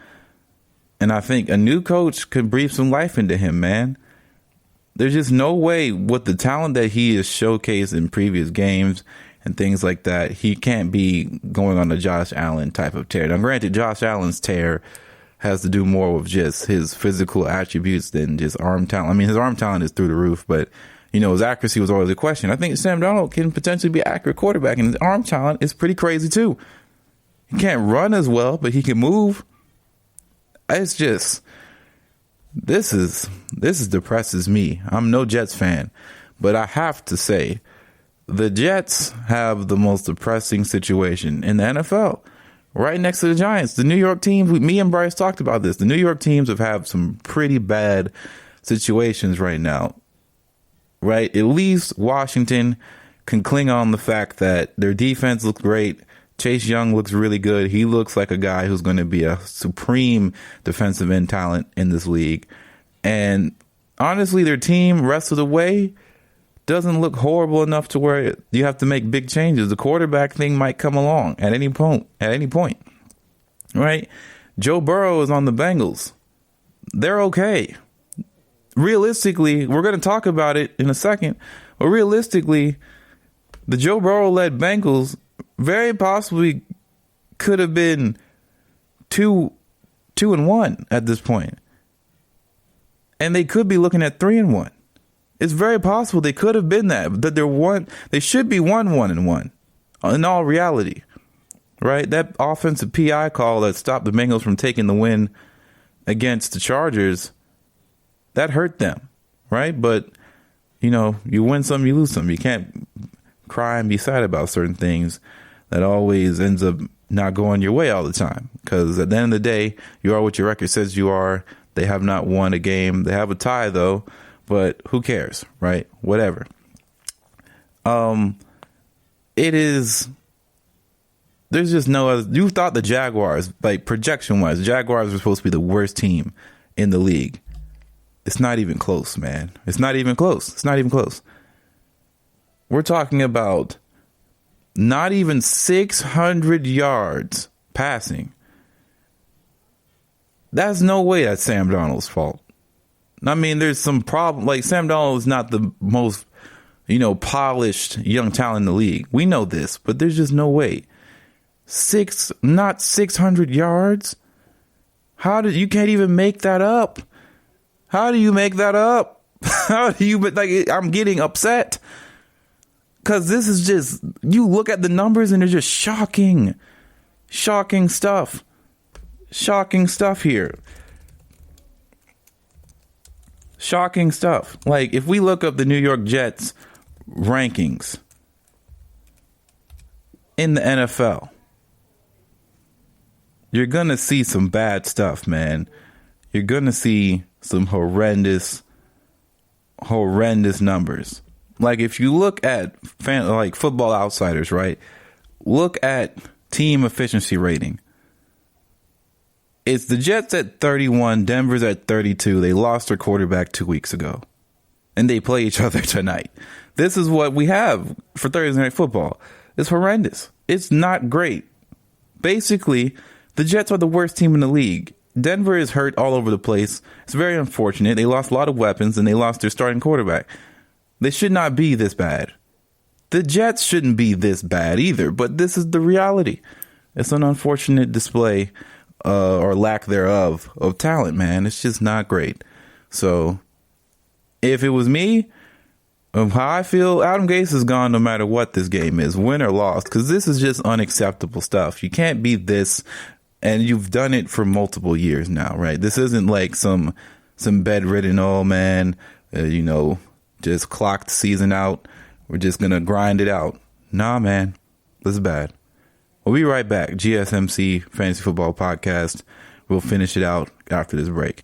And I think a new coach could breathe some life into him, man. There's just no way with the talent that he has showcased in previous games and things like that, he can't be going on a Josh Allen type of tear. Now, granted, Josh Allen's tear has to do more with just his physical attributes than just arm talent. I mean, his arm talent is through the roof, but, you know, his accuracy was always a question. I think Sam Darnold can potentially be an accurate quarterback, and his arm talent is pretty crazy, too. He can't run as well, but he can move. It's just, this depresses me. I'm no Jets fan, but I have to say, the Jets have the most depressing situation in the NFL, right next to the Giants. The New York teams, me and Bryce talked about this. The New York teams have had some pretty bad situations right now, right? At least Washington can cling on the fact that their defense looks great. Chase Young looks really good. He looks like a guy who's going to be a supreme defensive end talent in this league. And honestly, their team, rest of the way, doesn't look horrible enough to where you have to make big changes. The quarterback thing might come along at any point, right? Joe Burrow is on the Bengals. They're okay. Realistically, we're going to talk about it in a second, but realistically, the Joe Burrow-led Bengals very possibly could have been 2-1 at this point. And they could be looking at 3-1. It's very possible they could have been that they should be 1-1 in all reality, right? That offensive PI call that stopped the Bengals from taking the win against the Chargers, that hurt them, right? But, you know, you win some, you lose some. You can't cry and be sad about certain things. That always ends up not going your way all the time, because at the end of the day, you are what your record says you are. They have not won a game. They have a tie, though. But who cares, right? Whatever. It is. There's just no other. You thought the Jaguars, like projection wise, Jaguars were supposed to be the worst team in the league. It's not even close, man. It's not even close. We're talking about not even 600 yards passing. That's no way that's Sam Darnold's fault. I mean, there's some problem. Like, Sam Darnold is not the most, polished young talent in the league. We know this, but there's just no way. Not 600 yards? You can't even make that up. How do you make that up? I'm getting upset. Because this is just, you look at the numbers and they're just shocking. Shocking stuff. Shocking stuff here. Shocking stuff. Like, if we look up the New York Jets rankings in the NFL, you're going to see some bad stuff, man. You're going to see some horrendous numbers. Like, if you look at Football Outsiders, right? Look at team efficiency rating. It's the Jets at 31, Denver's at 32. They lost their quarterback 2 weeks ago. And they play each other tonight. This is what we have for Thursday Night Football. It's horrendous. It's not great. Basically, the Jets are the worst team in the league. Denver is hurt all over the place. It's very unfortunate. They lost a lot of weapons and they lost their starting quarterback. They should not be this bad. The Jets shouldn't be this bad either, but this is the reality. It's an unfortunate display or lack thereof of talent, man. It's just not great. So if it was me, of how I feel, Adam Gase is gone no matter what this game is, win or loss, because this is just unacceptable stuff. You can't be this, and you've done it for multiple years now, right? This isn't like some bedridden old man, just clocked the season out. We're just going to grind it out. Nah, man, this is bad. We'll be right back. GSMC Fantasy Football Podcast. We'll finish it out after this break.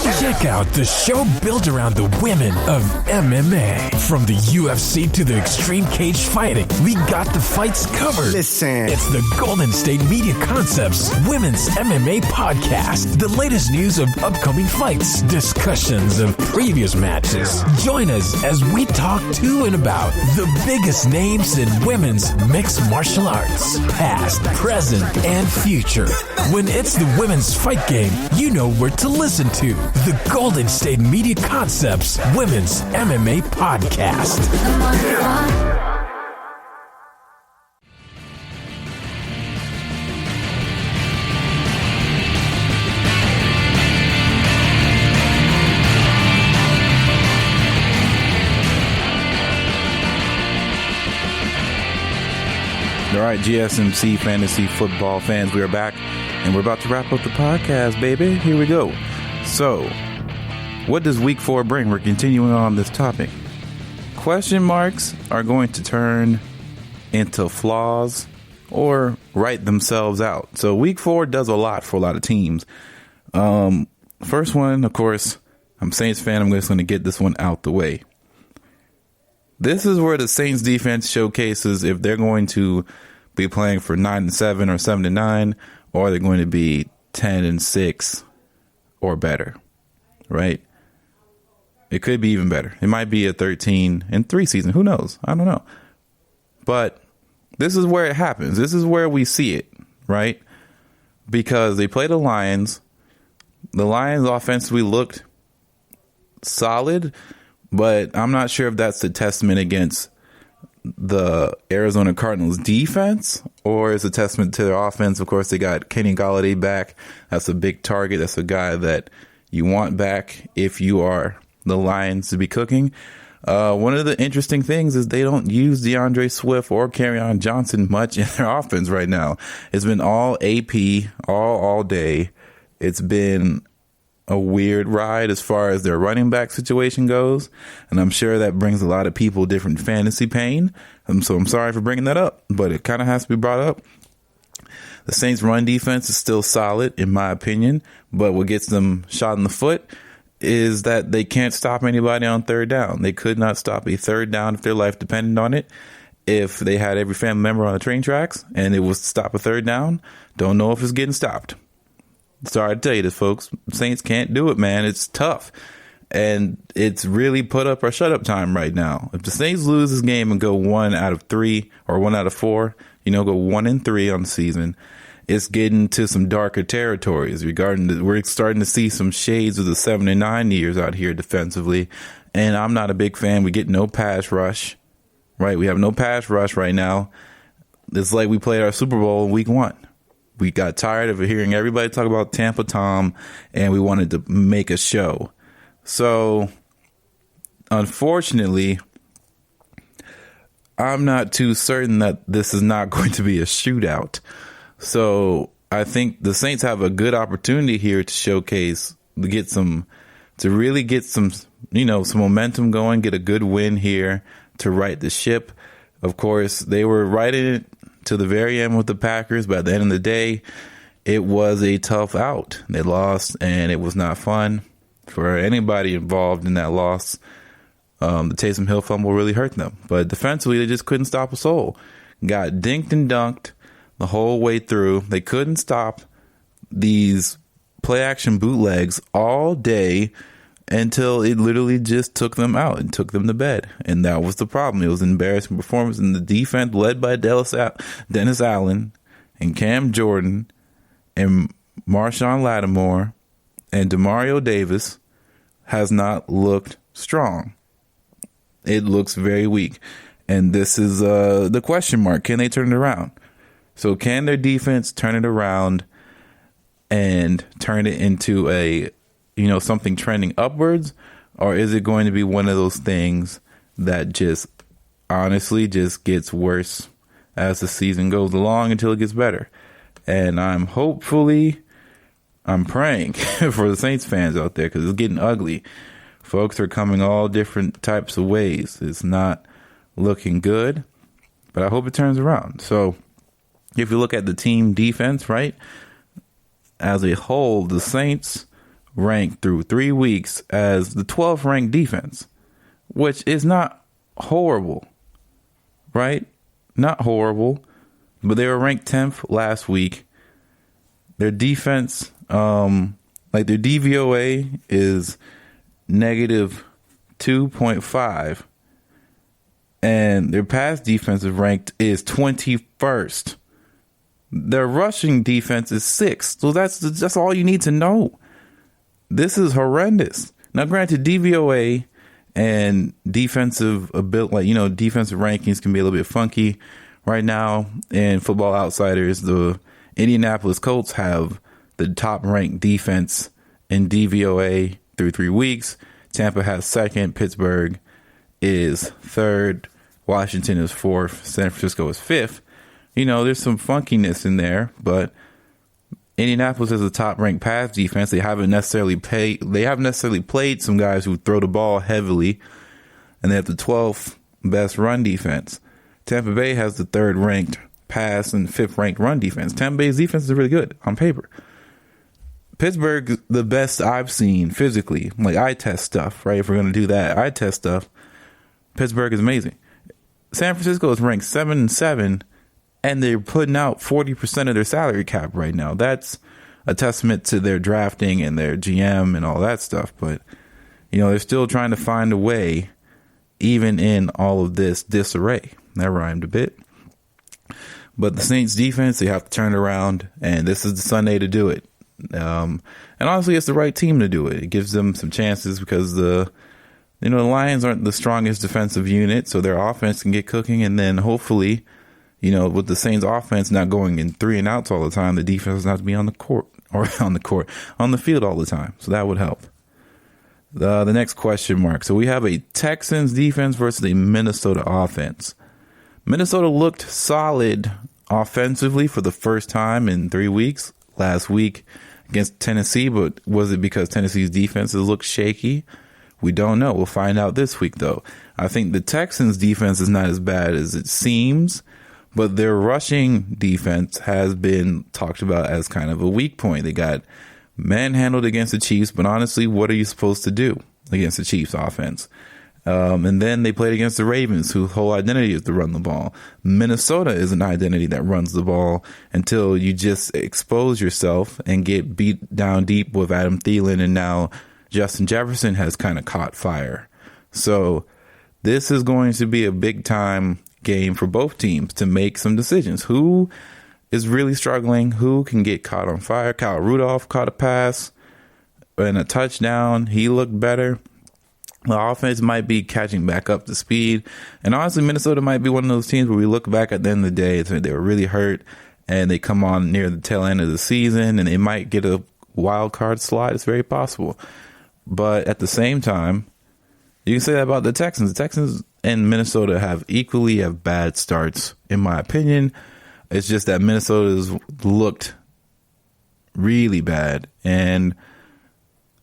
Check out the show built around the women of MMA. From the UFC to the extreme cage fighting, we got the fights covered. Listen. It's the Golden State Media Concepts Women's MMA Podcast. The latest news of upcoming fights, discussions of previous matches. Join us as we talk to and about the biggest names in women's mixed martial arts, past, present, and future. When it's the women's fight game, you know where to listen to. The Golden State Media Concepts Women's MMA Podcast. All right, GSMC fantasy football fans, we are back, and we're about to wrap up the podcast, baby. Here we go. So, what does week 4 bring? We're continuing on this topic. Question marks are going to turn into flaws or write themselves out. So, week 4 does a lot for a lot of teams. First one, of course, I'm Saints fan. I'm just going to get this one out the way. This is where the Saints defense showcases if they're going to be playing for 9-7 or 7-9, or they're going to be 10-6 or better, right? It could be even better. It might be a 13-3 season. Who knows? I don't know. But this is where it happens. This is where we see it, right? Because they play the Lions. The Lions offensively looked solid, but I'm not sure if that's a testament against the Arizona Cardinals defense or is a testament to their offense. Of course, they got Kenny Golladay back. That's a big target. That's a guy that you want back if you are the Lions to be cooking. One of the interesting things is they don't use DeAndre Swift or Kerryon Johnson much in their offense right now. It's been all AP all day. It's been a weird ride as far as their running back situation goes. And I'm sure that brings a lot of people different fantasy pain. So I'm sorry for bringing that up, but it kind of has to be brought up. The Saints run defense is still solid, in my opinion, but what gets them shot in the foot is that they can't stop anybody on third down. They could not stop a third down if their life depended on it. If they had every family member on the train tracks and it was to stop a third down, don't know if it's getting stopped. Sorry to tell you this, folks. Saints can't do it, man. It's tough. And it's really put up or shut up time right now. If the Saints lose this game and go 1 out of 3 or 1 out of 4, go 1-3 on the season, it's getting to some darker territories we're starting to see some shades of the 7-9 years out here defensively. And I'm not a big fan. We get no pass rush, right? We have no pass rush right now. It's like we played our Super Bowl in week 1. We got tired of hearing everybody talk about Tampa Tom, and we wanted to make a show. So, unfortunately, I'm not too certain that this is not going to be a shootout. So, I think the Saints have a good opportunity here to showcase, some momentum going, get a good win here to right the ship. Of course, they were righting it to the very end with the Packers, but at the end of the day, it was a tough out. They lost, and it was not fun for anybody involved in that loss. The Taysom Hill fumble really hurt them, but defensively, they just couldn't stop a soul. Got dinked and dunked the whole way through. They couldn't stop these play-action bootlegs all day until it literally just took them out and took them to bed. And that was the problem. It was an embarrassing performance. And the defense led by Dennis Allen and Cam Jordan and Marshawn Lattimore and Demario Davis has not looked strong. It looks very weak. And this is the question mark. Can they turn it around? So can their defense turn it around and turn it into something trending upwards, or is it going to be one of those things that just honestly just gets worse as the season goes along until it gets better? And I'm praying for the Saints fans out there, because it's getting ugly. Folks are coming all different types of ways. It's not looking good, but I hope it turns around. So if you look at the team defense, right, as a whole, the Saints ranked through 3 weeks as the 12th ranked defense, which is not horrible, right? Not horrible, but they were ranked 10th last week. Their defense, like their DVOA is negative 2.5, and their pass defensive ranked is 21st. Their rushing defense is 6th. So that's all you need to know. This is horrendous. Now, granted, DVOA and defensive ability, defensive rankings can be a little bit funky. Right now, in Football Outsiders, the Indianapolis Colts have the top ranked defense in DVOA through 3 weeks. Tampa has 2nd. Pittsburgh is 3rd. Washington is 4th. San Francisco is 5th. There's some funkiness in there, but Indianapolis is a top-ranked pass defense. They haven't necessarily played some guys who throw the ball heavily, and they have the 12th best run defense. Tampa Bay has the 3rd-ranked pass and 5th-ranked run defense. Tampa Bay's defense is really good on paper. Pittsburgh, the best I've seen physically, like eye test stuff, right? If we're going to do that eye test stuff, Pittsburgh is amazing. San Francisco is ranked 7-7. And they're putting out 40% of their salary cap right now. That's a testament to their drafting and their GM and all that stuff. But, they're still trying to find a way, even in all of this disarray. That rhymed a bit. But the Saints defense, they have to turn it around. And this is the Sunday to do it. And honestly, it's the right team to do it. It gives them some chances because the Lions aren't the strongest defensive unit. So their offense can get cooking. And then hopefully, with the Saints offense not going in 3 and outs all the time, the defense doesn't have to be on the field all the time. So that would help. The next question mark. So we have a Texans defense versus a Minnesota offense. Minnesota looked solid offensively for the first time in 3 weeks last week against Tennessee, but was it because Tennessee's defenses looked shaky? We don't know. We'll find out this week, though. I think the Texans defense is not as bad as it seems, but their rushing defense has been talked about as kind of a weak point. They got manhandled against the Chiefs, but honestly, what are you supposed to do against the Chiefs offense? And then they played against the Ravens, whose whole identity is to run the ball. Minnesota is an identity that runs the ball until you just expose yourself and get beat down deep with Adam Thielen, and now Justin Jefferson has kind of caught fire. So this is going to be a big time game for both teams to make some decisions. Who is really struggling? Who can get caught on fire? Kyle Rudolph caught a pass and a touchdown. He looked better. The offense might be catching back up to speed. And honestly, Minnesota might be one of those teams where we look back at the end of the day and they were really hurt and they come on near the tail end of the season and they might get a wild card slot. It's very possible. But at the same time, you can say that about the Texans. The Texans and Minnesota have bad starts, in my opinion. It's just that Minnesota's looked really bad. And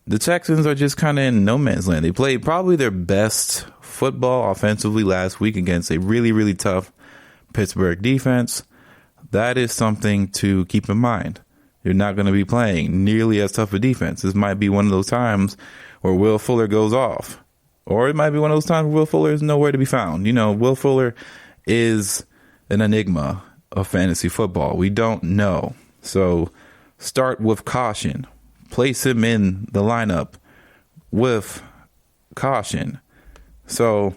the Texans are just kind of in no man's land. They played probably their best football offensively last week against a really, really tough Pittsburgh defense. That is something to keep in mind. You're not going to be playing nearly as tough a defense. This might be one of those times where Will Fuller goes off. Or it might be one of those times where Will Fuller is nowhere to be found. Will Fuller is an enigma of fantasy football. We don't know. So start with caution. Place him in the lineup with caution. So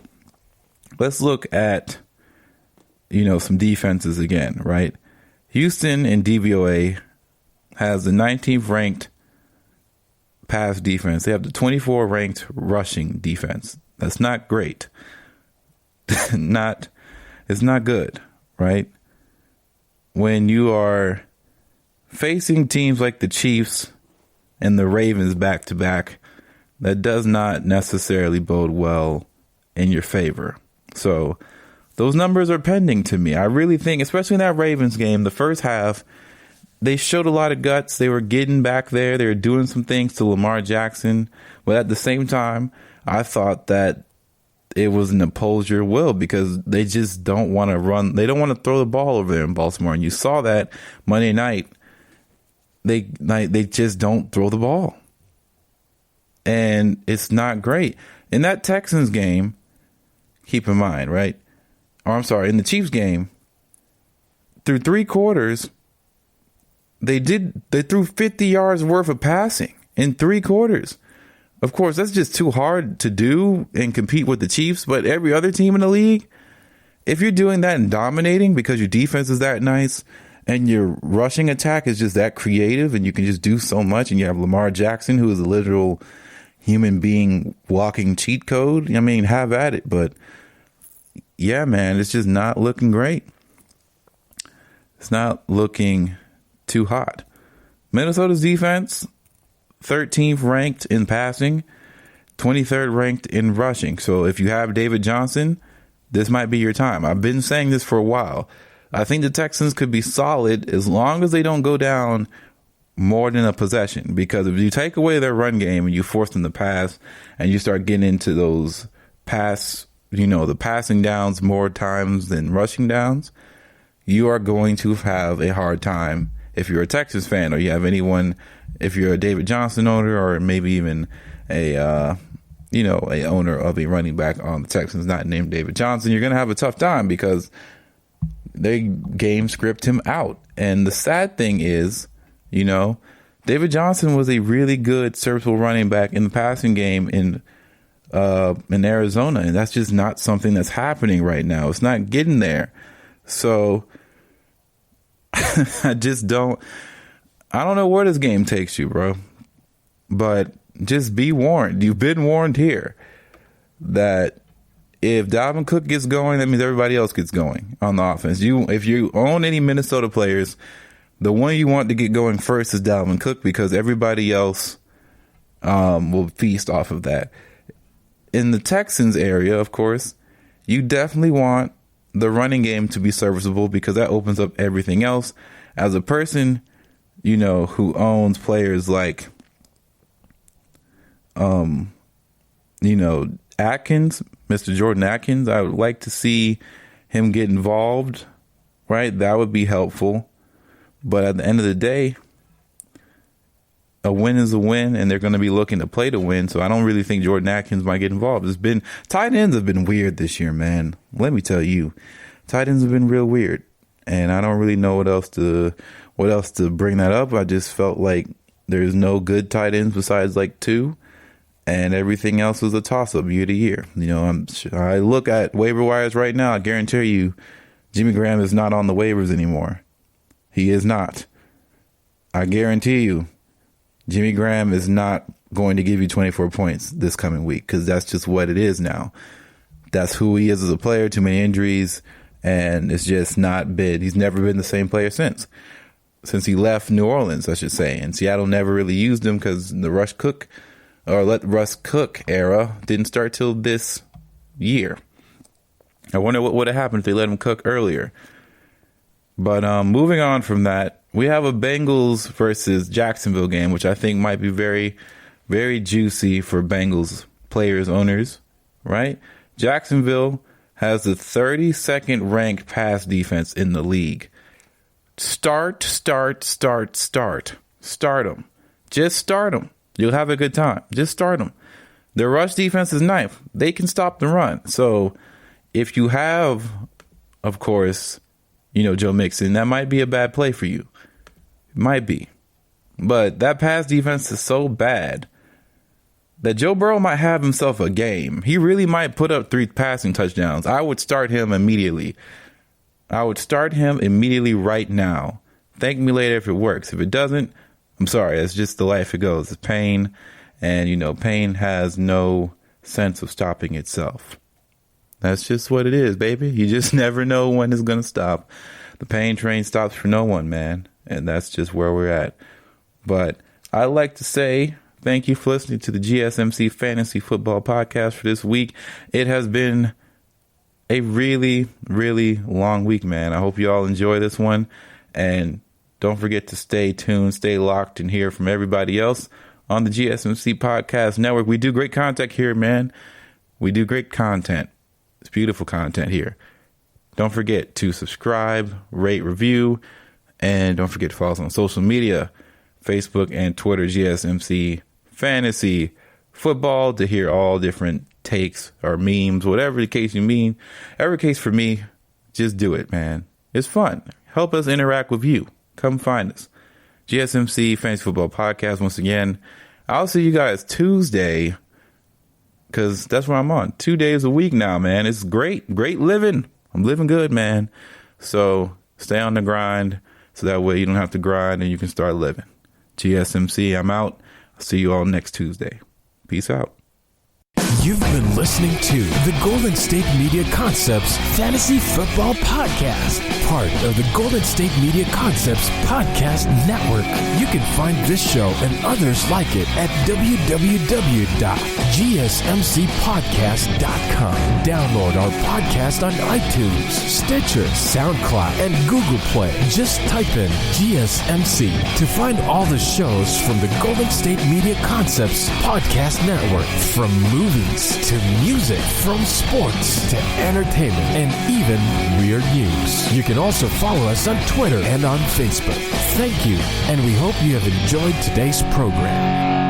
let's look at, some defenses again, right? Houston in DVOA has the 19th ranked pass defense. They have the 24th ranked rushing defense. That's not great. It's not good, right? When you are facing teams like the Chiefs and the Ravens back to back, that does not necessarily bode well in your favor. So those numbers are pending to me. I really think, especially in that Ravens game, the first half, they showed a lot of guts. They were getting back there. They were doing some things to Lamar Jackson. But at the same time, I thought that it was an oppose your will because they just don't want to run. They don't want to throw the ball over there in Baltimore. And you saw that Monday night. They just don't throw the ball. and it's not great. In that Texans game, keep in mind, right? Or I'm sorry, in the Chiefs game, through 3 quarters, they threw 50 yards worth of passing in 3 quarters. Of course, that's just too hard to do and compete with the Chiefs, but every other team in the league, if you're doing that and dominating because your defense is that nice and your rushing attack is just that creative and you can just do so much, and you have Lamar Jackson, who is a literal human being walking cheat code, I mean, have at it. But yeah, man, it's just not looking great. It's not looking too hot. Minnesota's defense, 13th ranked in passing, 23rd ranked in rushing. So if you have David Johnson, this might be your time. I've been saying this for a while. I think the Texans could be solid as long as they don't go down more than a possession. Because if you take away their run game and you force them to pass and you start getting into those the passing downs more times than rushing downs, you are going to have a hard time if you're a Texans fan, or you have anyone, if you're a David Johnson owner, or maybe even a owner of a running back on the Texans not named David Johnson. You're going to have a tough time because they game script him out. And the sad thing is, David Johnson was a really good serviceable running back in the passing game in Arizona, and that's just not something that's happening right now. It's not getting there. So I don't know where this game takes you, bro. But just be warned. You've been warned here that if Dalvin Cook gets going, that means everybody else gets going on the offense. If you own any Minnesota players, the one you want to get going first is Dalvin Cook, because everybody else will feast off of that. In the Texans area, of course, you definitely want the running game to be serviceable, because that opens up everything else. As a person, who owns players like, Atkins, Mr. Jordan Atkins, I would like to see him get involved, right? That would be helpful. But at the end of the day, a win is a win, and they're going to be looking to play to win. So I don't really think Jordan Atkins might get involved. Tight ends have been weird this year, man. Let me tell you, tight ends have been real weird, and I don't really know what else to bring that up. I just felt like there's no good tight ends besides like 2, and everything else was a toss-up year to year. I look at waiver wires right now. I guarantee you, Jimmy Graham is not on the waivers anymore. He is not. I guarantee you, Jimmy Graham is not going to give you 24 points this coming week, because that's just what it is now. That's who he is as a player. Too many injuries, and it's just not been. He's never been the same player since he left New Orleans, I should say. And Seattle never really used him because the Russ Cook era didn't start till this year. I wonder what would have happened if they let him cook earlier. But moving on from that, we have a Bengals versus Jacksonville game, which I think might be very, very juicy for Bengals players, owners, right? Jacksonville has the 32nd ranked pass defense in the league. Start them. Just start them. You'll have a good time. Just start them. Their rush defense is ninth. They can stop the run. So if you have, of course, Joe Mixon, that might be a bad play for you. It might be. But that pass defense is so bad that Joe Burrow might have himself a game. He really might put up 3 passing touchdowns. I would start him immediately. Right now. Thank me later if it works. If it doesn't, I'm sorry. It's just the life it goes. It's pain. And, pain has no sense of stopping itself. That's just what it is, baby. You just never know when it's going to stop. The pain train stops for no one, man. And that's just where we're at. But I'd like to say thank you for listening to the GSMC Fantasy Football Podcast for this week. It has been a really, really long week, man. I hope you all enjoy this one. And don't forget to stay tuned, stay locked, and hear from everybody else on the GSMC Podcast Network. We do great content here, man. We do great content. It's beautiful content here. Don't forget to subscribe, rate, review, and don't forget to follow us on social media, Facebook and Twitter, GSMC Fantasy football, to hear all different takes or memes, whatever the case you mean. Every case for me, just do it, man. It's fun. Help us interact with you. Come find us. GSMC Fantasy Football Podcast. Once again, I'll see you guys Tuesday, because that's where I'm on. 2 days a week now, man. It's great. Great living. I'm living good, man. So stay on the grind so that way you don't have to grind and you can start living. GSMC, I'm out. I'll see you all next Tuesday. Peace out. You've been listening to the Golden State Media Concepts Fantasy Football Podcast, part of the Golden State Media Concepts Podcast Network. You can find this show and others like it at www.gsmcpodcast.com. Download our podcast on iTunes, Stitcher, SoundCloud, and Google Play. Just type in GSMC to find all the shows from the Golden State Media Concepts Podcast Network, from movies to music, from sports to entertainment, and even weird news. You can also follow us on Twitter and on Facebook. Thank you, and we hope you have enjoyed today's program.